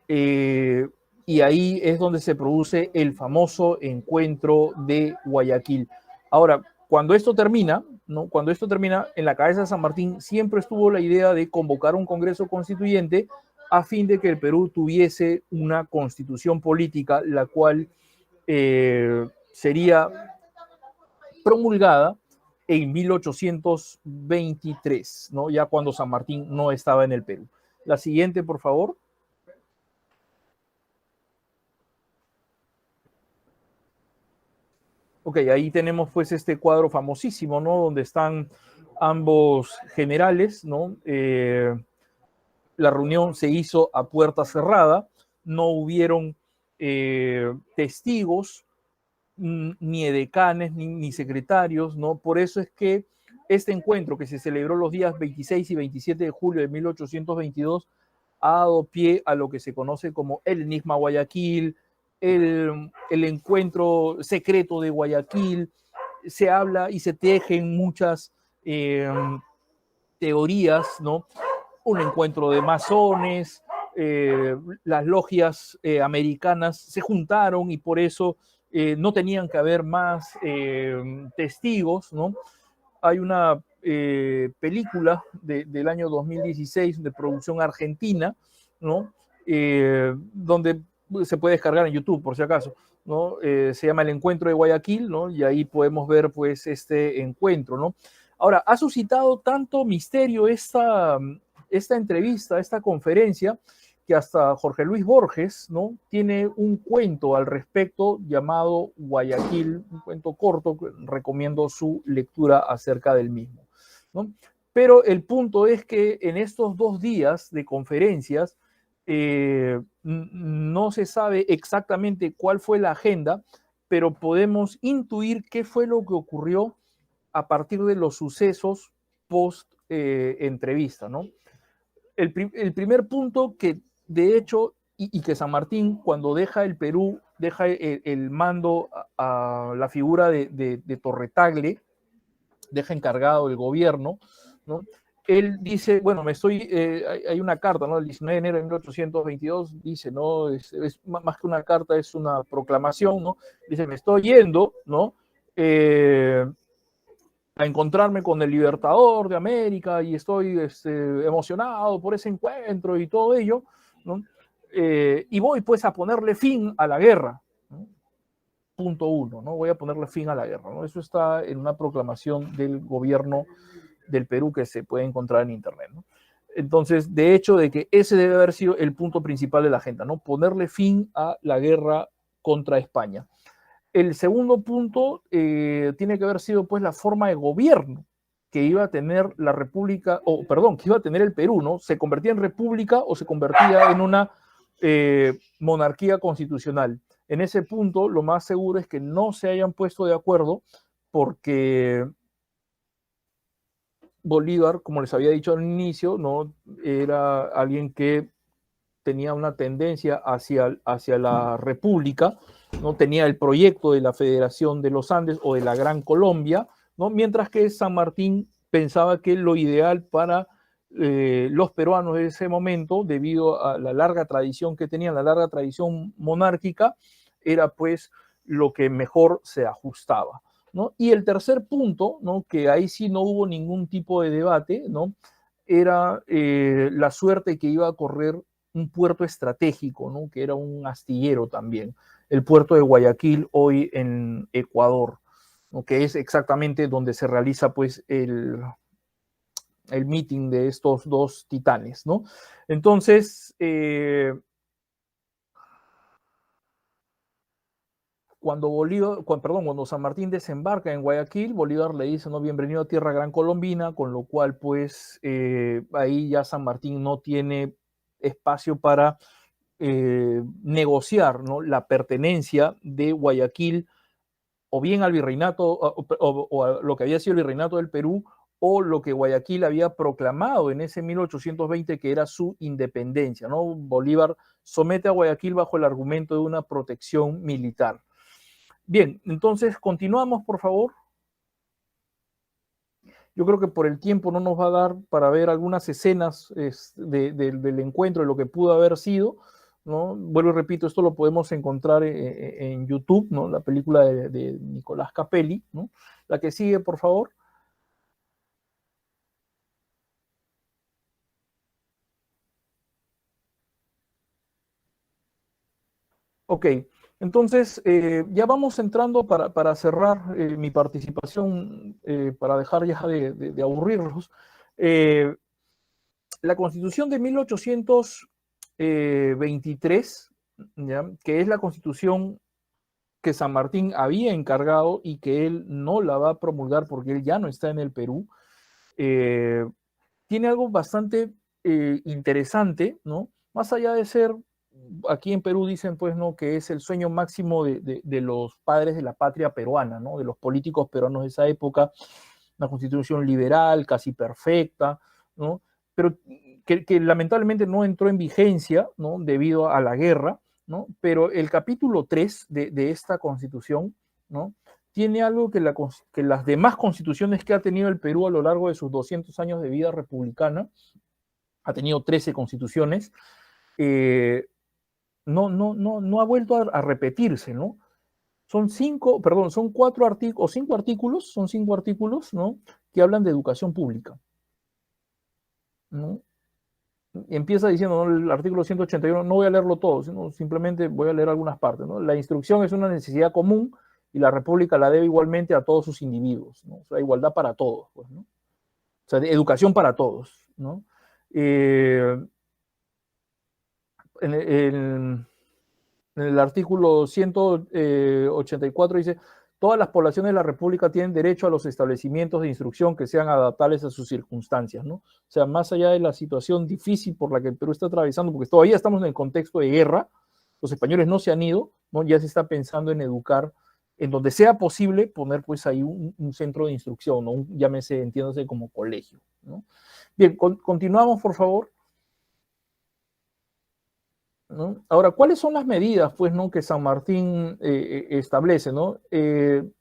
Y ahí es donde se produce el famoso encuentro de Guayaquil. Ahora, cuando esto termina, ¿no? Cuando esto termina, en la cabeza de San Martín siempre estuvo la idea de convocar un Congreso Constituyente a fin de que el Perú tuviese una constitución política, la cual sería promulgada en 1823, ¿no? Ya cuando San Martín no estaba en el Perú. La siguiente, por favor. Ok, ahí tenemos pues este cuadro famosísimo, ¿no? Donde están ambos generales, ¿no? La reunión se hizo a puerta cerrada, no hubieron testigos, ni edecanes, ni secretarios, ¿no? Por eso es que este encuentro que se celebró los días 26 y 27 de julio de 1822 ha dado pie a lo que se conoce como el Enigma Guayaquil, el encuentro secreto de Guayaquil. Se habla y se tejen muchas teorías, ¿no? Un encuentro de masones, las logias americanas se juntaron y por eso no tenían que haber más testigos, ¿no? Hay una película del año 2016 de producción argentina, ¿no? Donde se puede descargar en YouTube, por si acaso, ¿no? Se llama El Encuentro de Guayaquil, ¿no? Y ahí podemos ver, pues, este encuentro, ¿no? Ahora, ha suscitado tanto misterio esta entrevista, esta conferencia, que hasta Jorge Luis Borges, ¿no? Tiene un cuento al respecto llamado Guayaquil, un cuento corto, recomiendo su lectura acerca del mismo, ¿no? Pero el punto es que en estos 2 días de conferencias no se sabe exactamente cuál fue la agenda, pero podemos intuir qué fue lo que ocurrió a partir de los sucesos post entrevista, ¿no? El primer punto que de hecho, y que San Martín cuando deja el Perú, deja el mando a la figura de Torretagle, deja encargado el gobierno, ¿no? Él dice, bueno, hay una carta, ¿no? El 19 de enero de 1822 dice, ¿no? Es más que una carta, es una proclamación, ¿no? Dice, me estoy yendo, ¿no? A encontrarme con el Libertador de América y estoy emocionado por ese encuentro y todo ello, ¿no? Y voy pues a ponerle fin a la guerra, ¿no? Punto 1, ¿no? Voy a ponerle fin a la guerra, ¿no? Eso está en una proclamación del gobierno del Perú que se puede encontrar en internet, ¿no? Entonces, de hecho, de que ese debe haber sido el punto principal de la agenda, ¿no? Ponerle fin a la guerra contra España. El segundo punto tiene que haber sido pues la forma de gobierno que iba a tener la República, que iba a tener el Perú, ¿no? ¿Se convertía en república o se convertía en una monarquía constitucional? En ese punto, lo más seguro es que no se hayan puesto de acuerdo porque Bolívar, como les había dicho al inicio, ¿no? Era alguien que tenía una tendencia hacia la república, ¿no? Tenía el proyecto de la Federación de los Andes o de la Gran Colombia, ¿no? Mientras que San Martín pensaba que lo ideal para los peruanos de ese momento, debido a la larga tradición que tenían, la larga tradición monárquica, era pues lo que mejor se ajustaba, ¿no? Y el tercer punto, ¿no? Que ahí sí no hubo ningún tipo de debate, ¿no? Era la suerte que iba a correr un puerto estratégico, ¿no? Que era un astillero también, el puerto de Guayaquil, hoy en Ecuador, ¿no? Que es exactamente donde se realiza pues el meeting de estos dos titanes, ¿no? Entonces, cuando San Martín desembarca en Guayaquil, Bolívar le dice, no, bienvenido a tierra gran colombina, con lo cual pues ahí ya San Martín no tiene espacio para negociar, ¿no?, la pertenencia de Guayaquil o bien al virreinato o a lo que había sido el virreinato del Perú, o lo que Guayaquil había proclamado en ese 1820 que era su independencia, ¿no? Bolívar somete a Guayaquil bajo el argumento de una protección militar. Bien, entonces continuamos, por favor. Yo creo que por el tiempo no nos va a dar para ver algunas escenas del encuentro, de lo que pudo haber sido, ¿no? Vuelvo y repito, esto lo podemos encontrar en YouTube, ¿no? La película de Nicolás Capelli, ¿no? La que sigue, por favor. Ok, entonces ya vamos entrando para cerrar mi participación, para dejar ya de aburrirlos. La Constitución de 1823, ¿ya?, que es la Constitución que San Martín había encargado y que él no la va a promulgar porque él ya no está en el Perú, tiene algo bastante interesante, ¿no? Más allá de ser, aquí en Perú dicen, pues, ¿no?, que es el sueño máximo de los padres de la patria peruana, ¿no?, de los políticos peruanos de esa época, una constitución liberal, casi perfecta, ¿no?, pero que lamentablemente no entró en vigencia, ¿no?, debido a la guerra, ¿no? Pero el capítulo 3 de esta constitución, ¿no?, tiene algo que las demás constituciones que ha tenido el Perú a lo largo de sus 200 años de vida republicana, ha tenido 13 constituciones, no ha vuelto a repetirse, ¿no? Son cuatro artículos, o cinco artículos, ¿no?, que hablan de educación pública, ¿no? Empieza diciendo, ¿no?, el artículo 181, no voy a leerlo todo, sino simplemente voy a leer algunas partes, ¿no? La instrucción es una necesidad común y la República la debe igualmente a todos sus individuos, ¿no? O sea, igualdad para todos, pues, ¿no? O sea, educación para todos, ¿no? En, en, en el artículo 184 dice, todas las poblaciones de la República tienen derecho a los establecimientos de instrucción que sean adaptables a sus circunstancias, ¿no? O sea, más allá de la situación difícil por la que el Perú está atravesando, porque todavía estamos en el contexto de guerra, los españoles no se han ido, ¿no? Ya se está pensando en educar, en donde sea posible, poner pues ahí un centro de instrucción, ¿no? Llámese, entiéndase como colegio, ¿no? Bien, continuamos, por favor. ¿No? Ahora, ¿cuáles son las medidas, pues, ¿no?, que San Martín establece, ¿no?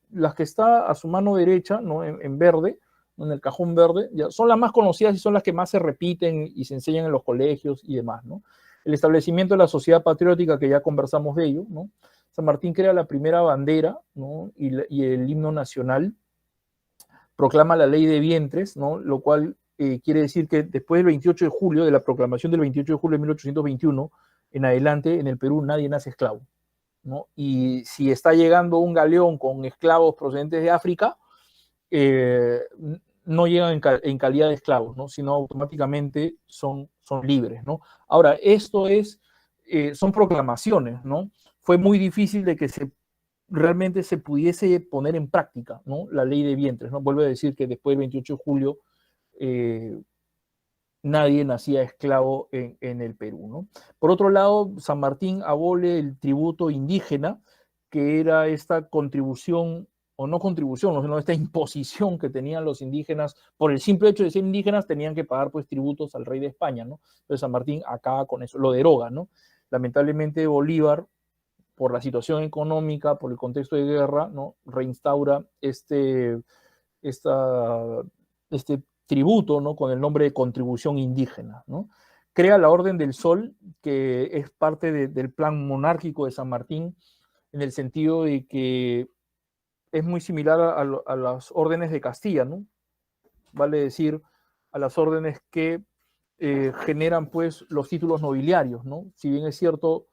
Las que está a su mano derecha, ¿no?, en verde, ¿no?, en el cajón verde, ya, son las más conocidas y son las que más se repiten y se enseñan en los colegios y demás, ¿no? El establecimiento de la sociedad patriótica, que ya conversamos de ello, ¿no? San Martín crea la primera bandera, ¿no?, y el himno nacional, proclama la ley de vientres, ¿no?, lo cual quiere decir que después del 28 de julio, de la proclamación del 28 de julio de 1821, en adelante, en el Perú nadie nace esclavo, ¿no? Y si está llegando un galeón con esclavos procedentes de África, no llegan en calidad de esclavos, ¿no?, sino automáticamente son libres, ¿no? Ahora, esto son proclamaciones, ¿no? Fue muy difícil de que realmente se pudiese poner en práctica, ¿no?, la ley de vientres, ¿no? Vuelvo a decir que después del 28 de julio nadie nacía esclavo en el Perú, ¿no? Por otro lado, San Martín abole el tributo indígena, que era esta contribución, o no contribución, sino esta imposición que tenían los indígenas, por el simple hecho de ser indígenas, tenían que pagar pues tributos al rey de España, ¿no? Entonces San Martín acaba con eso, lo deroga, ¿no? Lamentablemente Bolívar, por la situación económica, por el contexto de guerra, ¿no?, reinstaura este tributo, ¿no?, con el nombre de contribución indígena, ¿no? Crea la Orden del Sol, que es parte del plan monárquico de San Martín, en el sentido de que es muy similar a las órdenes de Castilla, ¿no? Vale decir, a las órdenes que generan pues los títulos nobiliarios, ¿no? Si bien es cierto,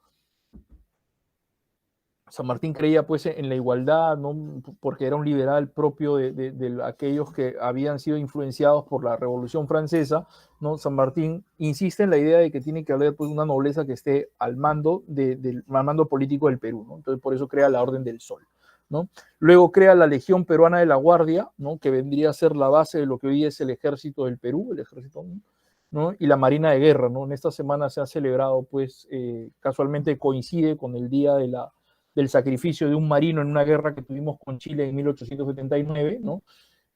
San Martín creía pues en la igualdad, ¿no?, porque era un liberal propio de aquellos que habían sido influenciados por la Revolución Francesa, ¿no? San Martín insiste en la idea de que tiene que haber pues una nobleza que esté al mando, al mando político del Perú, ¿no? Entonces por eso crea la Orden del Sol, ¿no? Luego crea la Legión Peruana de la Guardia, ¿no?, que vendría a ser la base de lo que hoy es el ejército del Perú, el ejército, ¿no?, ¿no? Y la Marina de Guerra, ¿no? En esta semana se ha celebrado, pues, casualmente coincide con el día del sacrificio de un marino en una guerra que tuvimos con Chile en 1879, ¿no?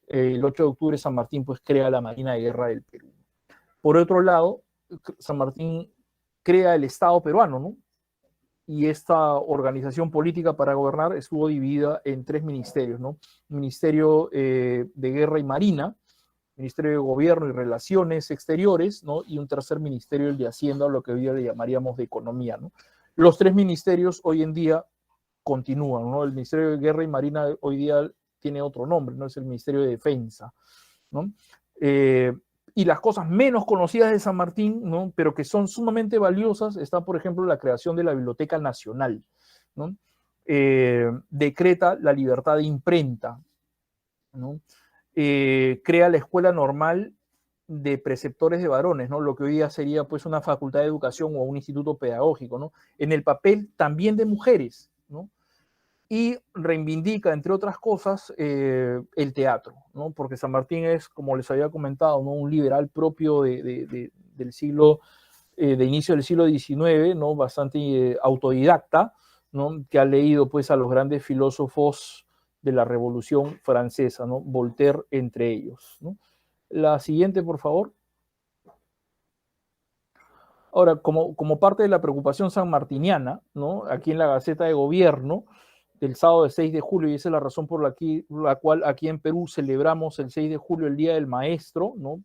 El 8 de octubre San Martín, pues, crea la Marina de Guerra del Perú. Por otro lado, San Martín crea el Estado peruano, ¿no? Y esta organización política para gobernar estuvo dividida en tres ministerios, ¿no? Ministerio de Guerra y Marina, Ministerio de Gobierno y Relaciones Exteriores, ¿no? Y un tercer ministerio, el de Hacienda, o lo que hoy día le llamaríamos de Economía, ¿no? Los tres ministerios hoy en día continúan, ¿no? El Ministerio de Guerra y Marina hoy día tiene otro nombre, ¿no? Es el Ministerio de Defensa, ¿no? Y las cosas menos conocidas de San Martín, ¿no? Pero que son sumamente valiosas, está, por ejemplo, la creación de la Biblioteca Nacional, ¿no? Decreta la libertad de imprenta, ¿no? Crea la Escuela Normal de Preceptores de Varones, ¿no? Lo que hoy día sería, pues, una facultad de educación o un instituto pedagógico, ¿no? En el papel también de mujeres, ¿no? Y reivindica, entre otras cosas, el teatro, ¿no? Porque San Martín es, como les había comentado, ¿no? Un liberal propio del siglo, de inicio del siglo XIX, ¿no? Bastante autodidacta, ¿no? Que ha leído, pues, a los grandes filósofos de la Revolución Francesa, ¿no? Voltaire entre ellos, ¿no? La siguiente, por favor. Ahora, como parte de la preocupación sanmartiniana, ¿no? Aquí en la Gaceta de Gobierno, del sábado de 6 de julio, y esa es la razón por la cual aquí en Perú celebramos el 6 de julio el Día del Maestro, ¿no?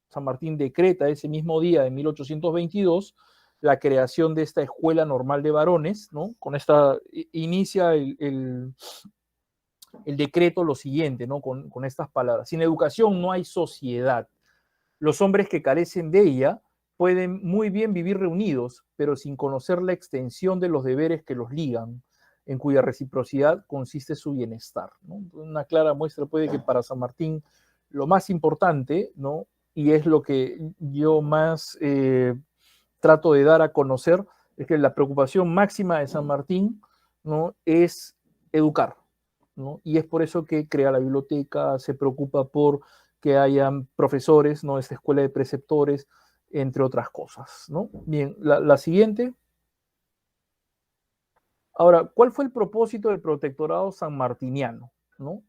San Martín decreta ese mismo día de 1822 la creación de esta Escuela Normal de Varones, ¿no? Con esta inicia el decreto lo siguiente, ¿no? Con estas palabras: sin educación no hay sociedad. Los hombres que carecen de ella pueden muy bien vivir reunidos, pero sin conocer la extensión de los deberes que los ligan, en cuya reciprocidad consiste su bienestar, ¿no? Una clara muestra puede que para San Martín lo más importante, ¿no? Y es lo que yo más trato de dar a conocer, es que la preocupación máxima de San Martín, ¿no? Es educar, ¿no? Y es por eso que crea la biblioteca, se preocupa por que hayan profesores, ¿no? Esta escuela de preceptores, entre otras cosas, ¿no? Bien, la siguiente. Ahora, ¿cuál fue el propósito del protectorado sanmartiniano, ¿no?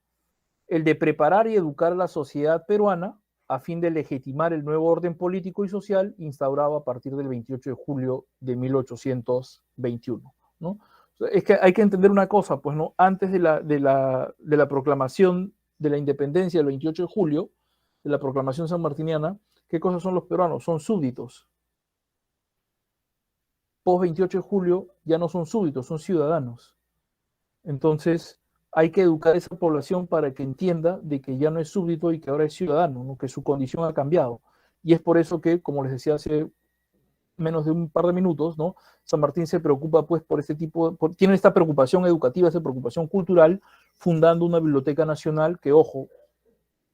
El de preparar y educar a la sociedad peruana a fin de legitimar el nuevo orden político y social instaurado a partir del 28 de julio de 1821, ¿no? Es que hay que entender una cosa, pues, ¿no? Antes de la proclamación de la independencia del 28 de julio, de la proclamación sanmartiniana, ¿qué cosas son los peruanos? Son súbditos. Post 28 de julio ya no son súbditos, son ciudadanos. Entonces, hay que educar a esa población para que entienda de que ya no es súbdito y que ahora es ciudadano, ¿no? Que su condición ha cambiado. Y es por eso que, como les decía hace menos de un par de minutos, ¿no? San Martín se preocupa, pues, por este tipo, tiene esta preocupación educativa, esta preocupación cultural, fundando una biblioteca nacional que, ojo,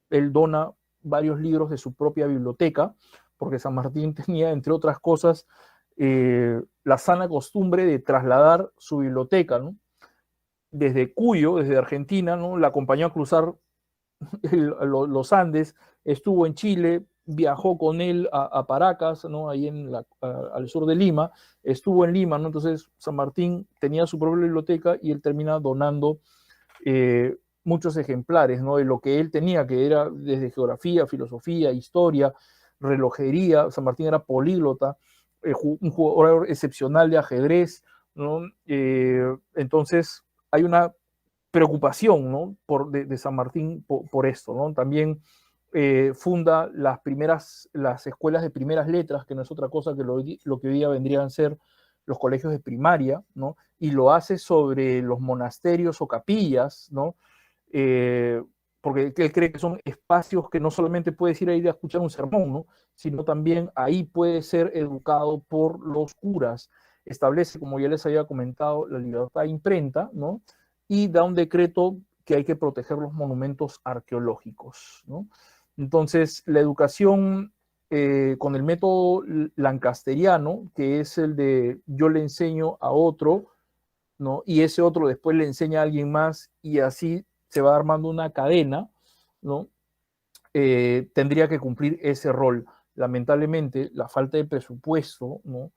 él dona varios libros de su propia biblioteca, porque San Martín tenía, entre otras cosas, la sana costumbre de trasladar su biblioteca, ¿no? Desde Cuyo, desde Argentina, ¿no? La acompañó a cruzar los Andes, estuvo en Chile, viajó con él a Paracas, ¿no? Ahí al sur de Lima, estuvo en Lima, ¿no? Entonces San Martín tenía su propia biblioteca y él termina donando muchos ejemplares, ¿no? De lo que él tenía, que era desde geografía, filosofía, historia, relojería. San Martín era políglota, un jugador excepcional de ajedrez, ¿no? Entonces hay una preocupación, ¿no? de San Martín por esto, ¿no? También funda las escuelas de primeras letras, que no es otra cosa que lo que hoy día vendrían a ser los colegios de primaria, ¿no? Y lo hace sobre los monasterios o capillas, ¿no? Porque él cree que son espacios que no solamente puedes ir a escuchar un sermón, ¿no? Sino también ahí puede ser educado por los curas. Establece, como ya les había comentado, la libertad de imprenta, ¿no? Y da un decreto que hay que proteger los monumentos arqueológicos, ¿no? Entonces, la educación con el método lancasteriano, que es el de yo le enseño a otro, ¿no? Y ese otro después le enseña a alguien más y así se va armando una cadena, ¿no? Tendría que cumplir ese rol. lamentablemente la falta de presupuesto, ¿no?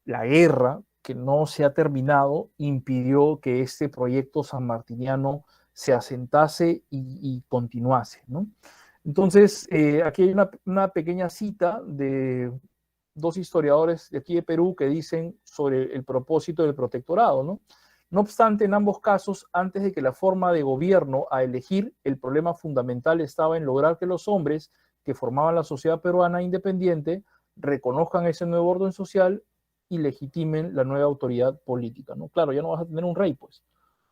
La guerra que no se ha terminado impidió que este proyecto sanmartiniano se asentase y continuase, ¿no? Entonces, aquí hay una pequeña cita de dos historiadores de aquí de Perú que dicen sobre el propósito del protectorado, ¿no? No obstante, en ambos casos, antes de que la forma de gobierno a elegir, el problema fundamental estaba en lograr que los hombres que formaban la sociedad peruana independiente reconozcan ese nuevo orden social y legitimen la nueva autoridad política, ¿no? Claro, ya no vas a tener un rey, pues,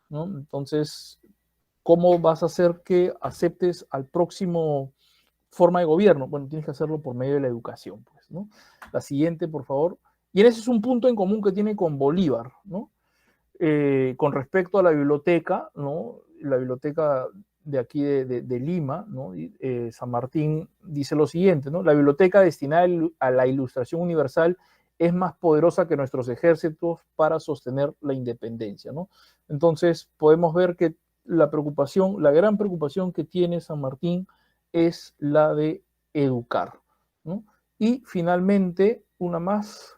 ¿no? Entonces, ¿cómo vas a hacer que aceptes al próximo forma de gobierno? Bueno, tienes que hacerlo por medio de la educación, pues, ¿no? La siguiente, por favor. Y ese es un punto en común que tiene con Bolívar, ¿no? Con respecto a la biblioteca, ¿no? La biblioteca de aquí de Lima, ¿no? San Martín dice lo siguiente, ¿no? La biblioteca destinada a la ilustración universal es más poderosa que nuestros ejércitos para sostener la independencia, ¿no? Entonces podemos ver que la preocupación, la gran preocupación que tiene San Martín es la de educar, ¿no? Y finalmente, una más.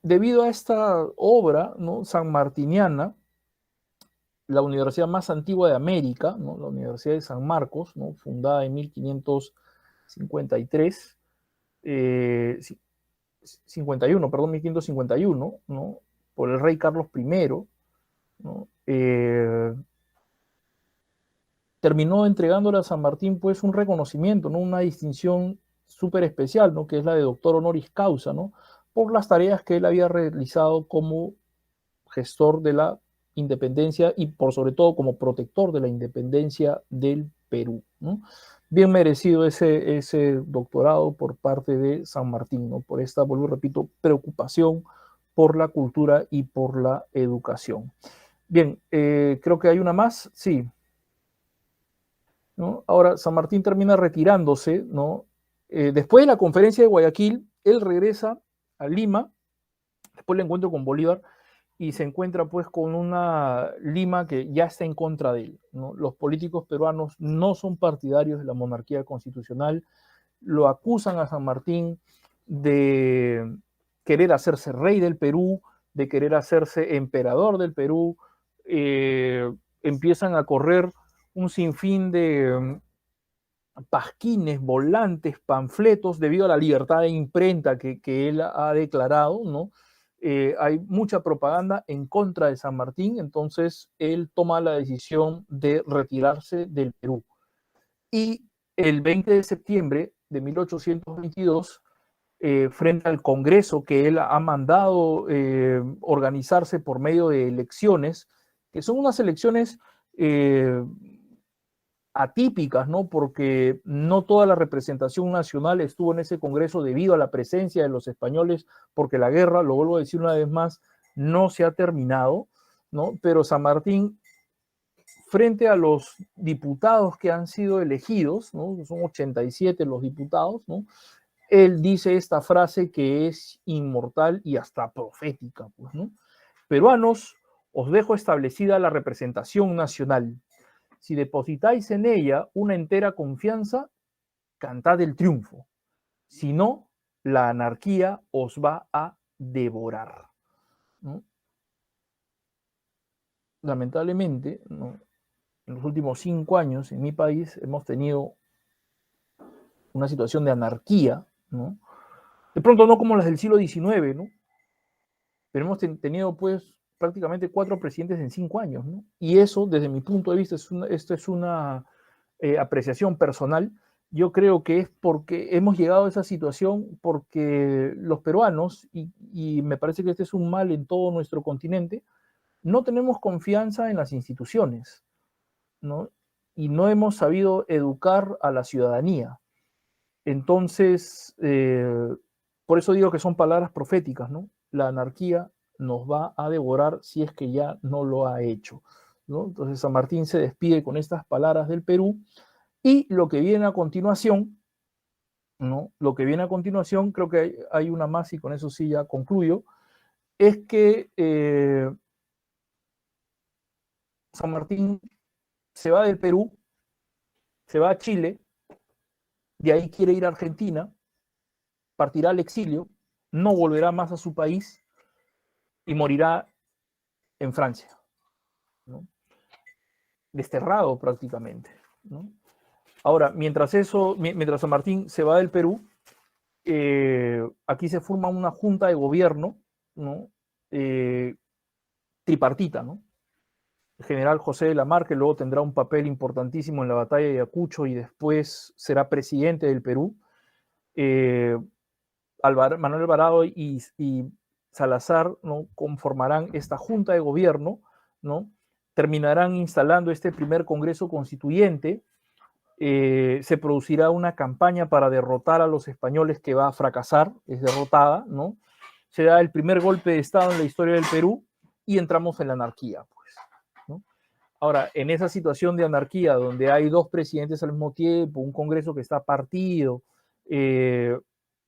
Debido a esta obra, ¿no? sanmartiniana, la universidad más antigua de América, ¿no? La Universidad de San Marcos, ¿no? fundada en 1553, 51, perdón, 1551, ¿no? por el rey Carlos I, ¿no? Terminó entregándole a San Martín pues un reconocimiento, ¿no? una distinción súper especial, ¿no? que es la de doctor honoris causa, ¿no? por las tareas que él había realizado como gestor de la independencia y por sobre todo como protector de la independencia del Perú, ¿no? Bien merecido ese doctorado por parte de San Martín, ¿no? por esta, vuelvo y repito, preocupación por la cultura y por la educación. Bien, creo que hay una más, sí. ¿No? Ahora, San Martín termina retirándose, ¿no? Después de la conferencia de Guayaquil, él regresa a Lima, después del encuentro con Bolívar, y se encuentra pues con una Lima que ya está en contra de él, ¿no? Los políticos peruanos no son partidarios de la monarquía constitucional, lo acusan a San Martín de querer hacerse rey del Perú, de querer hacerse emperador del Perú, empiezan a correr un sinfín de pasquines, volantes, panfletos, debido a la libertad de imprenta que él ha declarado, ¿no? Hay mucha propaganda en contra de San Martín, entonces él toma la decisión de retirarse del Perú. Y el 20 de septiembre de 1822, frente al Congreso que él ha mandado organizarse por medio de elecciones, que son unas elecciones atípicas, ¿no? Porque no toda la representación nacional estuvo en ese Congreso debido a la presencia de los españoles, porque la guerra, lo vuelvo a decir una vez más, no se ha terminado, ¿no? Pero San Martín, frente a los diputados que han sido elegidos, ¿no? Son 87 los diputados, ¿no? Él dice esta frase que es inmortal y hasta profética, pues, ¿no? Peruanos, os dejo establecida la representación nacional. Si depositáis en ella una entera confianza, cantad el triunfo. Si no, la anarquía os va a devorar, ¿no? Lamentablemente, ¿no? En los últimos 5 años en mi país hemos tenido una situación de anarquía, ¿no? De pronto no como las del siglo XIX, ¿no? Pero hemos tenido pues prácticamente 4 presidentes en 5 años, ¿no? Y eso, desde mi punto de vista, esto es una apreciación personal. Yo creo que es porque hemos llegado a esa situación porque los peruanos, y me parece que este es un mal en todo nuestro continente, no tenemos confianza en las instituciones, ¿no? Y no hemos sabido educar a la ciudadanía. Entonces, por eso digo que son palabras proféticas, ¿no? La anarquía nos va a devorar si es que ya no lo ha hecho, ¿no? Entonces San Martín se despide con estas palabras del Perú y lo que viene a continuación, ¿no? Lo que viene a continuación, creo que hay una más y con eso sí ya concluyo, es que San Martín se va del Perú, se va a Chile, de ahí quiere ir a Argentina, partirá al exilio, no volverá más a su país y morirá en Francia, ¿no? Desterrado prácticamente, ¿no? Ahora, mientras San Martín se va del Perú, aquí se forma una junta de gobierno, ¿no? Tripartita, ¿no? El general José de la Mar, que luego tendrá un papel importantísimo en la batalla de Ayacucho y después será presidente del Perú. Manuel Alvarado y Salazar, ¿no? Conformarán esta junta de gobierno, ¿no? Terminarán instalando este primer Congreso Constituyente. Se producirá una campaña para derrotar a los españoles que va a fracasar, es derrotada, ¿no? Se da el primer golpe de Estado en la historia del Perú y entramos en la anarquía, pues, ¿no? Ahora, en esa situación de anarquía, donde hay dos presidentes al mismo tiempo, un Congreso que está partido,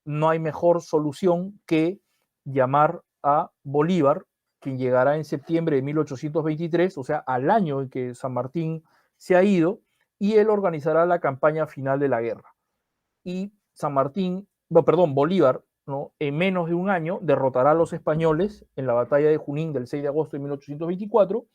no hay mejor solución que llamar a Bolívar, quien llegará en septiembre de 1823, o sea, al año en que San Martín se ha ido, y él organizará la campaña final de la guerra. Y San Martín, no, perdón, Bolívar, ¿no? En menos de un año derrotará a los españoles en la batalla de Junín del 6 de agosto de 1824,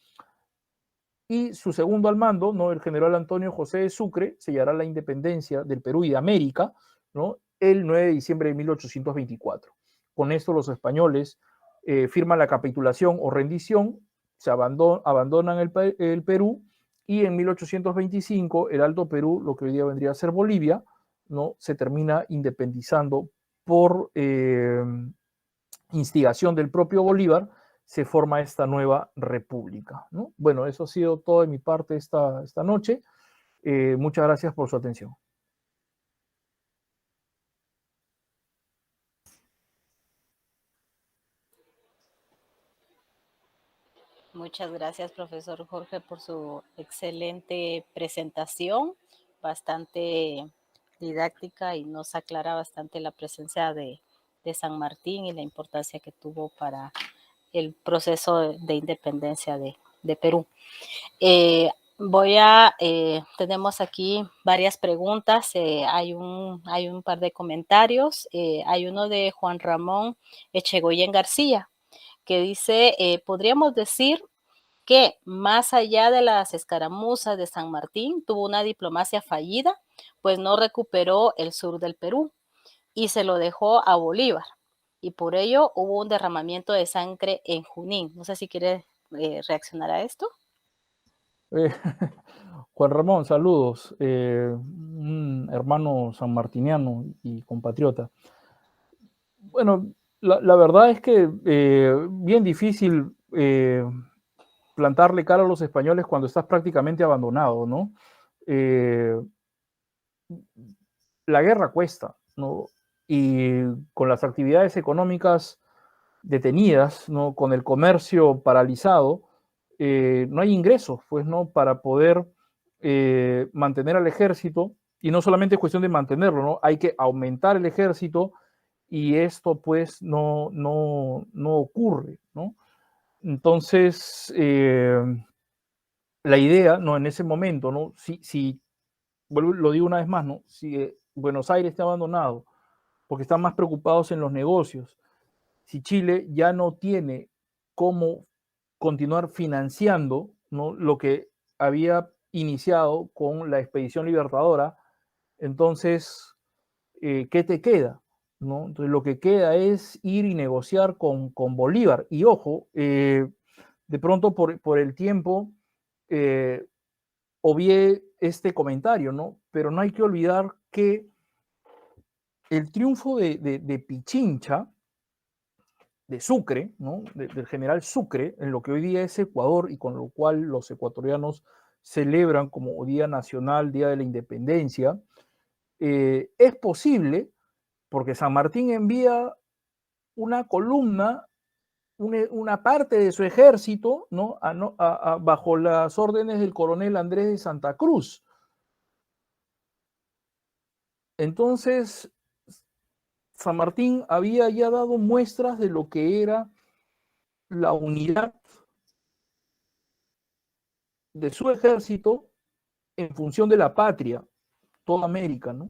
y su segundo al mando, ¿no? El general Antonio José de Sucre, sellará la independencia del Perú y de América, ¿no? El 9 de diciembre de 1824. Con esto los españoles firman la capitulación o rendición, se abandonan el Perú, y en 1825 el Alto Perú, lo que hoy día vendría a ser Bolivia, ¿no? Se termina independizando por instigación del propio Bolívar. Se forma esta nueva república, ¿no? Bueno, eso ha sido todo de mi parte esta noche. Muchas gracias por su atención. Muchas gracias, profesor Jorge, por su excelente presentación, bastante didáctica, y nos aclara bastante la presencia de San Martín y la importancia que tuvo para el proceso de independencia de Perú. Tenemos aquí varias preguntas, hay un par de comentarios, hay uno de Juan Ramón Echegoyen García, que dice, podríamos decir que más allá de las escaramuzas de San Martín, tuvo una diplomacia fallida, pues no recuperó el sur del Perú y se lo dejó a Bolívar. Y por ello hubo un derramamiento de sangre en Junín. No sé si quiere reaccionar a esto. Juan Ramón, saludos. Un hermano sanmartiniano y compatriota. Bueno, la verdad es que bien difícil plantarle cara a los españoles cuando estás prácticamente abandonado, ¿no? La guerra cuesta, ¿no? Y con las actividades económicas detenidas, ¿no? Con el comercio paralizado, no hay ingresos, pues, ¿no? Para poder mantener al ejército, y no solamente es cuestión de mantenerlo, ¿no? Hay que aumentar el ejército, y esto, pues, no ocurre, ¿no? Entonces, la idea, ¿no? En ese momento, ¿no? Si lo digo una vez más, ¿no? Si Buenos Aires está abandonado porque están más preocupados en los negocios, si Chile ya no tiene cómo continuar financiando, ¿no? Lo que había iniciado con la expedición libertadora, entonces, ¿qué te queda? ¿No? Entonces, lo que queda es ir y negociar con Bolívar. Y ojo, de pronto por el tiempo, obvié este comentario, ¿no? Pero no hay que olvidar que el triunfo de Pichincha, de Sucre, ¿no? Del general Sucre, en lo que hoy día es Ecuador, y con lo cual los ecuatorianos celebran como Día Nacional, Día de la Independencia, es posible porque San Martín envía una columna, una parte de su ejército, ¿no? Bajo las órdenes del coronel Andrés de Santa Cruz. Entonces, San Martín había ya dado muestras de lo que era la unidad de su ejército en función de la patria, toda América, ¿no?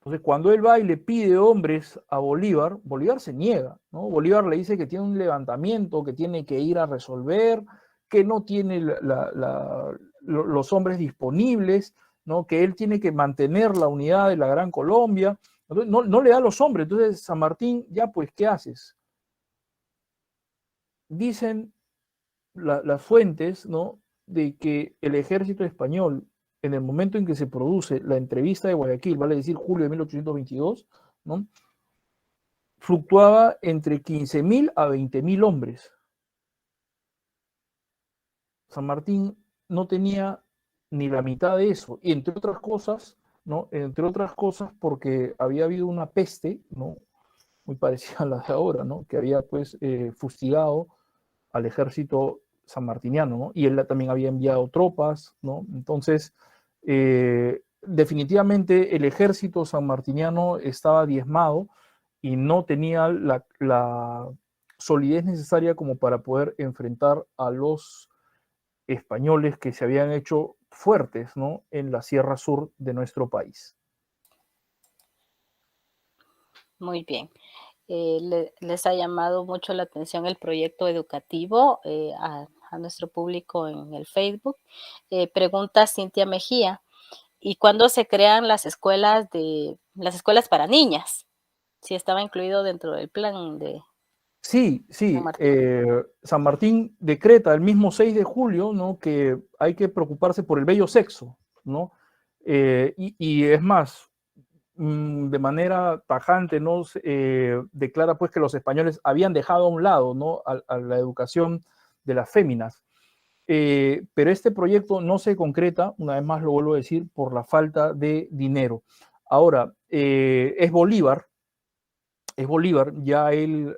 Entonces, cuando él va y le pide hombres a Bolívar, Bolívar se niega, ¿no? Bolívar le dice que tiene un levantamiento, que tiene que ir a resolver, que no tiene los hombres disponibles, ¿no? Que él tiene que mantener la unidad de la Gran Colombia. Entonces, no le da los hombres. Entonces, San Martín, ya pues, ¿qué haces? Dicen las fuentes, ¿no? De que el ejército español, en el momento en que se produce la entrevista de Guayaquil, vale decir julio de 1822, ¿no? Fluctuaba entre 15.000 a 20.000 hombres. San Martín no tenía ni la mitad de eso, y entre otras cosas, ¿no? Entre otras cosas porque había habido una peste, ¿no? Muy parecida a la de ahora, ¿no? Que había pues fustigado al ejército sanmartiniano, ¿no? Y él también había enviado tropas, ¿no? Entonces, definitivamente el ejército sanmartiniano estaba diezmado y no tenía la solidez necesaria como para poder enfrentar a los españoles que se habían hecho fuertes, ¿no? En la sierra sur de nuestro país. Muy bien. Les ha llamado mucho la atención el proyecto educativo a nuestro público en el Facebook. Pregunta Cintia Mejía, ¿y cuándo se crean las escuelas para niñas? Si estaba incluido dentro del plan de Sí, San sí. Martín. San Martín decreta el mismo 6 de julio, ¿no? Que hay que preocuparse por el bello sexo, ¿no? Y es más, de manera tajante, ¿no? Declara pues que los españoles habían dejado a un lado, ¿no? A la educación de las féminas. Pero este proyecto no se concreta, una vez más lo vuelvo a decir, por la falta de dinero. Ahora, es Bolívar, ya él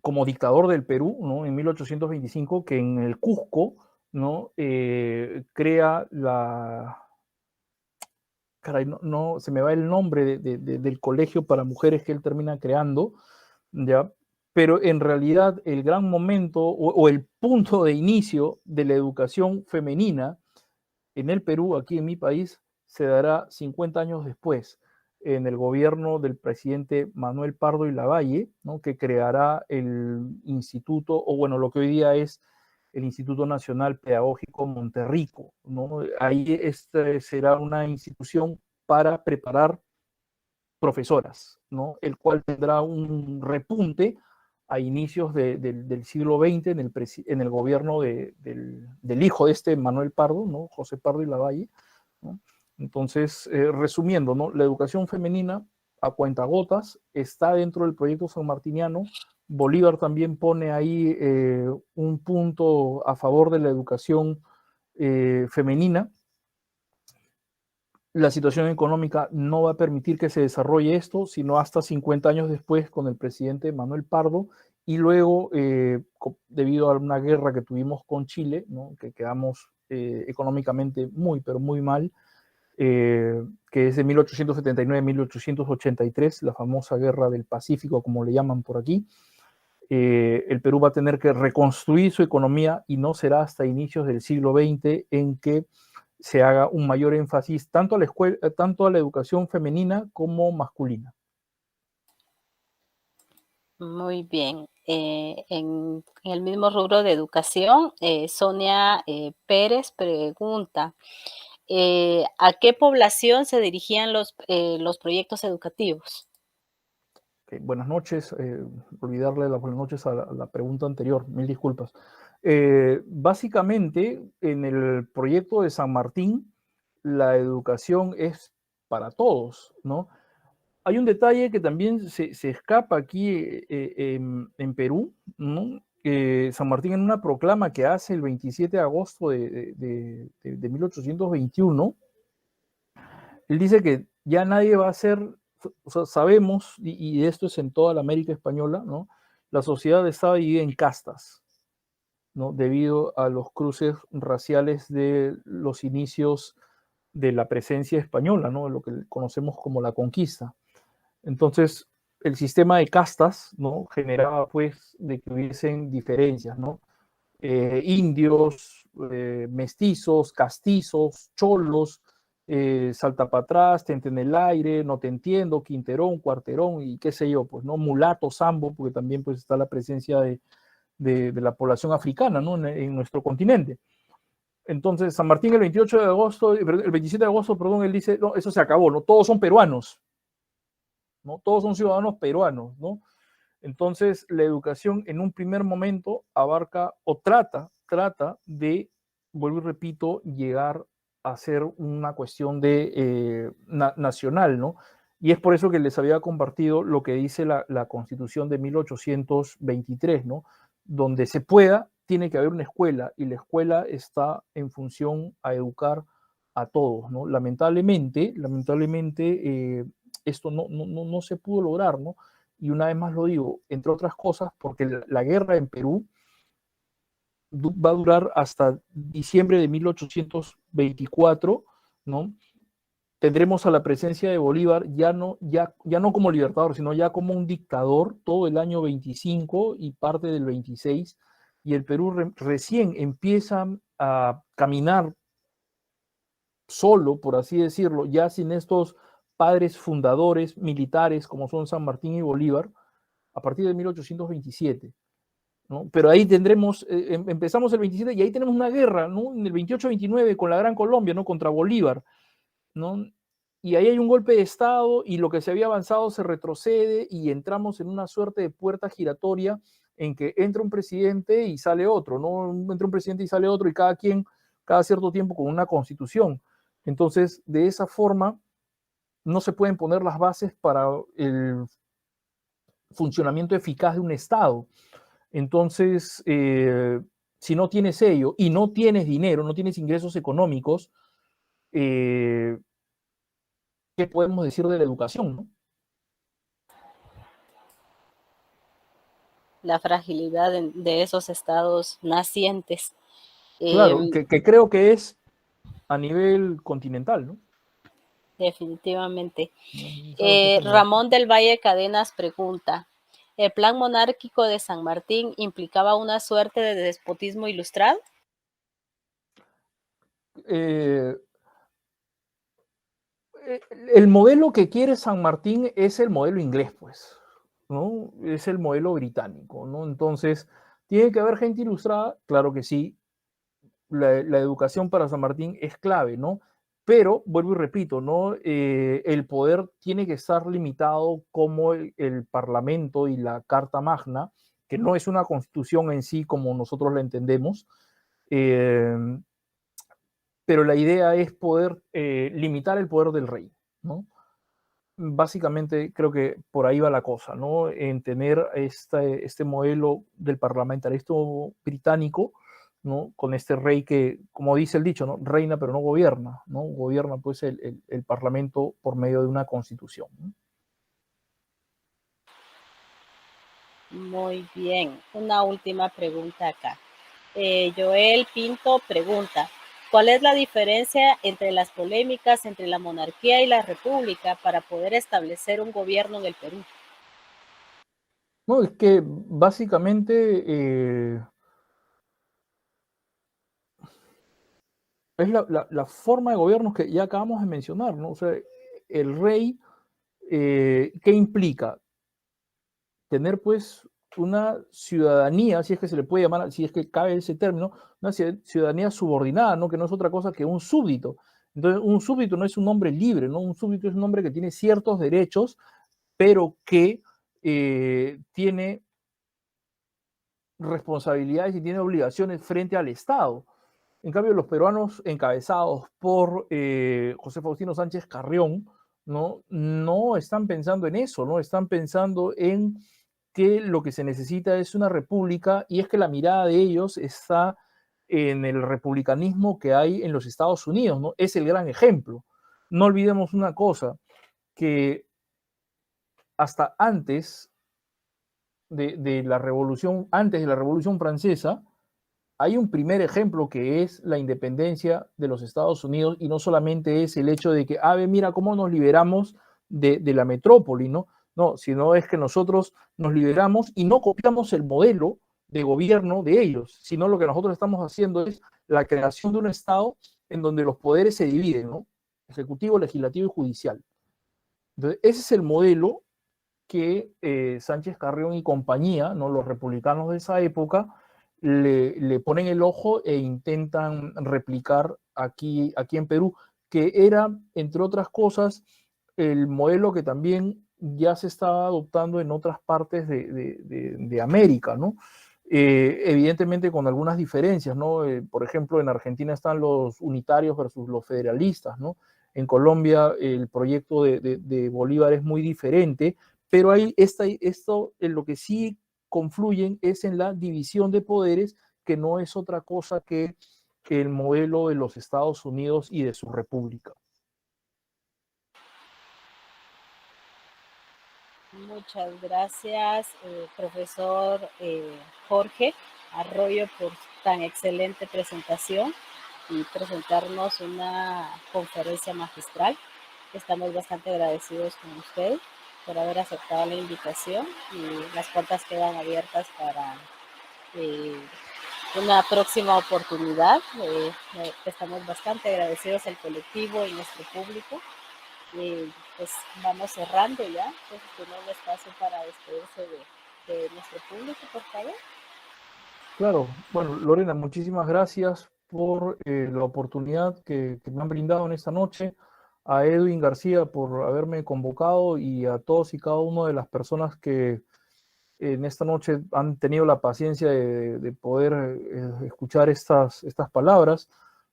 como dictador del Perú, ¿no? En 1825, que en el Cusco, ¿no? Crea caray, no, se me va el nombre del colegio para mujeres que él termina creando, ¿ya? Pero en realidad el gran momento o el punto de inicio de la educación femenina en el Perú, aquí en mi país, se dará 50 años después, en el gobierno del presidente Manuel Pardo y Lavalle, ¿no? Que creará el instituto, o bueno, lo que hoy día es el Instituto Nacional Pedagógico Monterrico, ¿no? Ahí será una institución para preparar profesoras, ¿no? El cual tendrá un repunte a inicios del siglo XX en el gobierno del hijo de este Manuel Pardo, ¿no? José Pardo y Lavalle, ¿no? Entonces, resumiendo, ¿no? La educación femenina a cuentagotas está dentro del proyecto sanmartiniano. Bolívar también pone ahí un punto a favor de la educación femenina. La situación económica no va a permitir que se desarrolle esto, sino hasta 50 años después con el presidente Manuel Pardo y luego, debido a una guerra que tuvimos con Chile, ¿no? Que quedamos económicamente muy, pero muy mal, que es de 1879-1883, la famosa guerra del Pacífico, como le llaman por aquí. El Perú va a tener que reconstruir su economía y no será hasta inicios del siglo XX en que se haga un mayor énfasis tanto a la escuela, tanto a la educación femenina como masculina. Muy bien. En el mismo rubro de educación, Sonia Pérez pregunta, ¿a qué población se dirigían los proyectos educativos? Okay, buenas noches. Olvidarle las buenas noches a la pregunta anterior. Mil disculpas. Básicamente, en el proyecto de San Martín, la educación es para todos, ¿no? Hay un detalle que también se escapa aquí en Perú, ¿no? San Martín en una proclama que hace el 27 de agosto de 1821, él dice que ya nadie va a ser, o sea, sabemos, y esto es en toda la América española, ¿no? La sociedad estaba dividida en castas, ¿no? Debido a los cruces raciales de los inicios de la presencia española, ¿no? Lo que conocemos como la conquista. Entonces, el sistema de castas, ¿no? Generaba, pues, de que hubiesen diferencias, ¿no? Indios, mestizos, castizos, cholos, salta para atrás, tente en el aire, no te entiendo, quinterón, cuarterón y qué sé yo, pues, ¿no? Mulato, sambo, porque también pues está la presencia de la población africana, ¿no? En nuestro continente. Entonces, San Martín el 28 de agosto, el 27 de agosto, perdón, él dice, no, eso se acabó, ¿no? Todos son peruanos, ¿no? Todos son ciudadanos peruanos, ¿no? Entonces, la educación en un primer momento abarca o trata de, vuelvo y repito, llegar a ser una cuestión de nacional, ¿no? Y es por eso que les había compartido lo que dice la Constitución de 1823, ¿no? Donde se pueda, tiene que haber una escuela y la escuela está en función a educar a todos, ¿no? Lamentablemente, esto no se pudo lograr, ¿no? Y una vez más lo digo, entre otras cosas, porque la guerra en Perú va a durar hasta diciembre de 1824, ¿no? Tendremos a la presencia de Bolívar ya no como libertador, sino ya como un dictador todo el año 25 y parte del 26, y el Perú recién empieza a caminar solo, por así decirlo, ya sin estos padres fundadores militares como son San Martín y Bolívar, a partir de 1827. ¿No? Pero ahí tendremos, empezamos el 27 y ahí tenemos una guerra, ¿no? En el 28-29 con la Gran Colombia, ¿no? Contra Bolívar, ¿no? Y ahí hay un golpe de Estado y lo que se había avanzado se retrocede y entramos en una suerte de puerta giratoria en que entra un presidente y sale otro, ¿no? Entra un presidente y sale otro y cada cierto tiempo con una constitución. Entonces, de esa forma, no se pueden poner las bases para el funcionamiento eficaz de un Estado. Entonces, si no tienes ello y no tienes dinero, no tienes ingresos económicos, ¿qué podemos decir de la educación, no? La fragilidad de esos estados nacientes. Claro, que creo que es a nivel continental, ¿no? Definitivamente. Es algo que es a nivel... Ramón del Valle Cadenas pregunta, ¿el plan monárquico de San Martín implicaba una suerte de despotismo ilustrado? Eh, el modelo que quiere San Martín es el modelo inglés, pues, ¿no? Es el modelo británico, ¿no? Entonces, ¿tiene que haber gente ilustrada? Claro que sí. La educación para San Martín es clave, ¿no? Pero, vuelvo y repito, ¿no? El poder tiene que estar limitado como el Parlamento y la Carta Magna, que no es una constitución en sí como nosotros la entendemos, eh, pero la idea es poder limitar el poder del rey, ¿no? Básicamente creo que por ahí va la cosa, ¿no? En tener este modelo del parlamentarismo británico, ¿no? Con este rey que, como dice el dicho, ¿no? Reina pero no gobierna, ¿no? Gobierna pues el parlamento por medio de una constitución, ¿no? Muy bien. Una última pregunta acá. Joel Pinto pregunta, ¿cuál es la diferencia entre las polémicas entre la monarquía y la república para poder establecer un gobierno en el Perú? No, es que básicamente es la forma de gobierno que ya acabamos de mencionar, ¿no? O sea, el rey, ¿qué implica? Tener pues una ciudadanía, si es que se le puede llamar, si es que cabe ese término, una ciudadanía subordinada, ¿no? Que no es otra cosa que un súbdito. Entonces, un súbdito no es un hombre libre, ¿no? Un súbdito es un hombre que tiene ciertos derechos, pero que tiene responsabilidades y tiene obligaciones frente al Estado. En cambio, los peruanos encabezados por José Faustino Sánchez Carrión, no están pensando en eso, no están pensando en que lo que se necesita es una república y es que la mirada de ellos está en el republicanismo que hay en los Estados Unidos, ¿no? Es el gran ejemplo. No olvidemos una cosa, que hasta antes de la revolución, antes de la Revolución Francesa, hay un primer ejemplo que es la independencia de los Estados Unidos y no solamente es el hecho de que, mira cómo nos liberamos de la metrópoli, ¿no? No, sino es que nosotros nos liberamos y no copiamos el modelo de gobierno de ellos, sino lo que nosotros estamos haciendo es la creación de un Estado en donde los poderes se dividen, ¿no? ejecutivo, legislativo y judicial. Entonces, ese es el modelo que Sánchez Carrión y compañía, ¿no? Los republicanos de esa época, le ponen el ojo e intentan replicar aquí en Perú, que era, entre otras cosas, el modelo que también ya se estaba adoptando en otras partes de América, ¿no? Evidentemente con algunas diferencias, ¿no? Por ejemplo, en Argentina están los unitarios versus los federalistas, ¿no? En Colombia el proyecto de Bolívar es muy diferente, pero ahí esto en lo que sí confluyen es en la división de poderes, que no es otra cosa que el modelo de los Estados Unidos y de su república. Muchas gracias, profesor Jorge Arroyo, por tan excelente presentación y presentarnos una conferencia magistral. Estamos bastante agradecidos con usted por haber aceptado la invitación y las puertas quedan abiertas para una próxima oportunidad. Estamos bastante agradecidos al colectivo y nuestro público. Pues vamos cerrando ya, entonces tiene un espacio para despedirse de nuestro público, por favor. Claro, bueno, Lorena, muchísimas gracias por la oportunidad que me han brindado en esta noche, a Edwin García por haberme convocado y a todos y cada una de las personas que en esta noche han tenido la paciencia de poder escuchar estas palabras,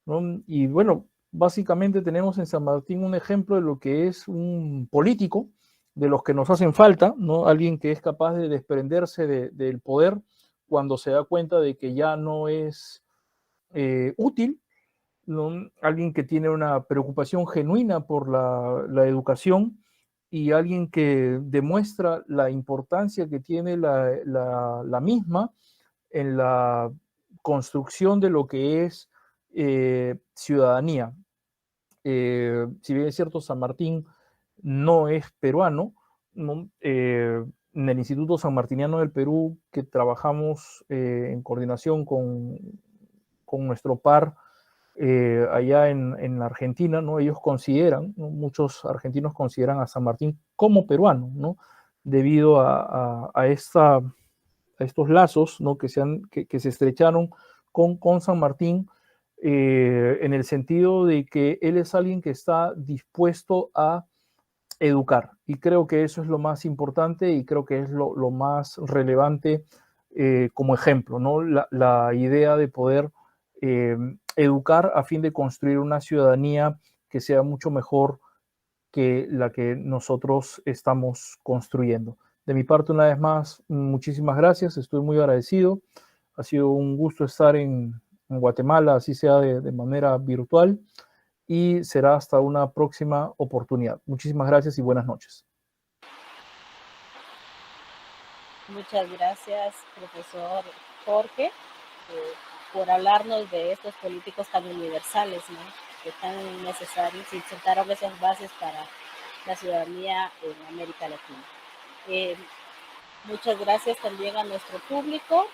¿no? Y bueno, básicamente tenemos en San Martín un ejemplo de lo que es un político, de los que nos hacen falta, ¿no? Alguien que es capaz de desprenderse del poder cuando se da cuenta de que ya no es útil, ¿no? Alguien que tiene una preocupación genuina por la educación y alguien que demuestra la importancia que tiene la misma en la construcción de lo que es ciudadanía. Si bien es cierto, San Martín no es peruano, ¿no? En el Instituto Sanmartiniano del Perú, que trabajamos en coordinación con nuestro par allá en Argentina, ¿no? Ellos consideran, ¿no? Muchos argentinos consideran a San Martín como peruano, ¿no? Debido a estos lazos, ¿no? Que se estrecharon con San Martín, en el sentido de que él es alguien que está dispuesto a educar. Y creo que eso es lo más importante y creo que es lo más relevante como ejemplo, ¿no? La idea de poder educar a fin de construir una ciudadanía que sea mucho mejor que la que nosotros estamos construyendo. De mi parte, una vez más, muchísimas gracias, estoy muy agradecido. Ha sido un gusto estar en Guatemala, así sea de manera virtual, y será hasta una próxima oportunidad. Muchísimas gracias y buenas noches. Muchas gracias, profesor Jorge, por hablarnos de estos políticos tan universales, ¿no? Que tan necesarios y sentaron esas bases para la ciudadanía en América Latina. Muchas gracias también a nuestro público,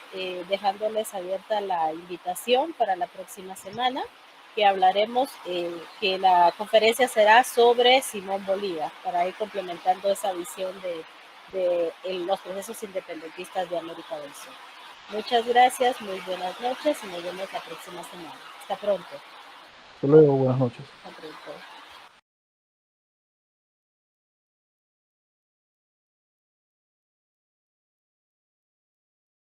dejándoles abierta la invitación para la próxima semana, que hablaremos, que la conferencia será sobre Simón Bolívar, para ir complementando esa visión de los procesos independentistas de América del Sur. Muchas gracias, muy buenas noches y nos vemos la próxima semana. Hasta pronto. Hasta luego, buenas noches. Hasta pronto.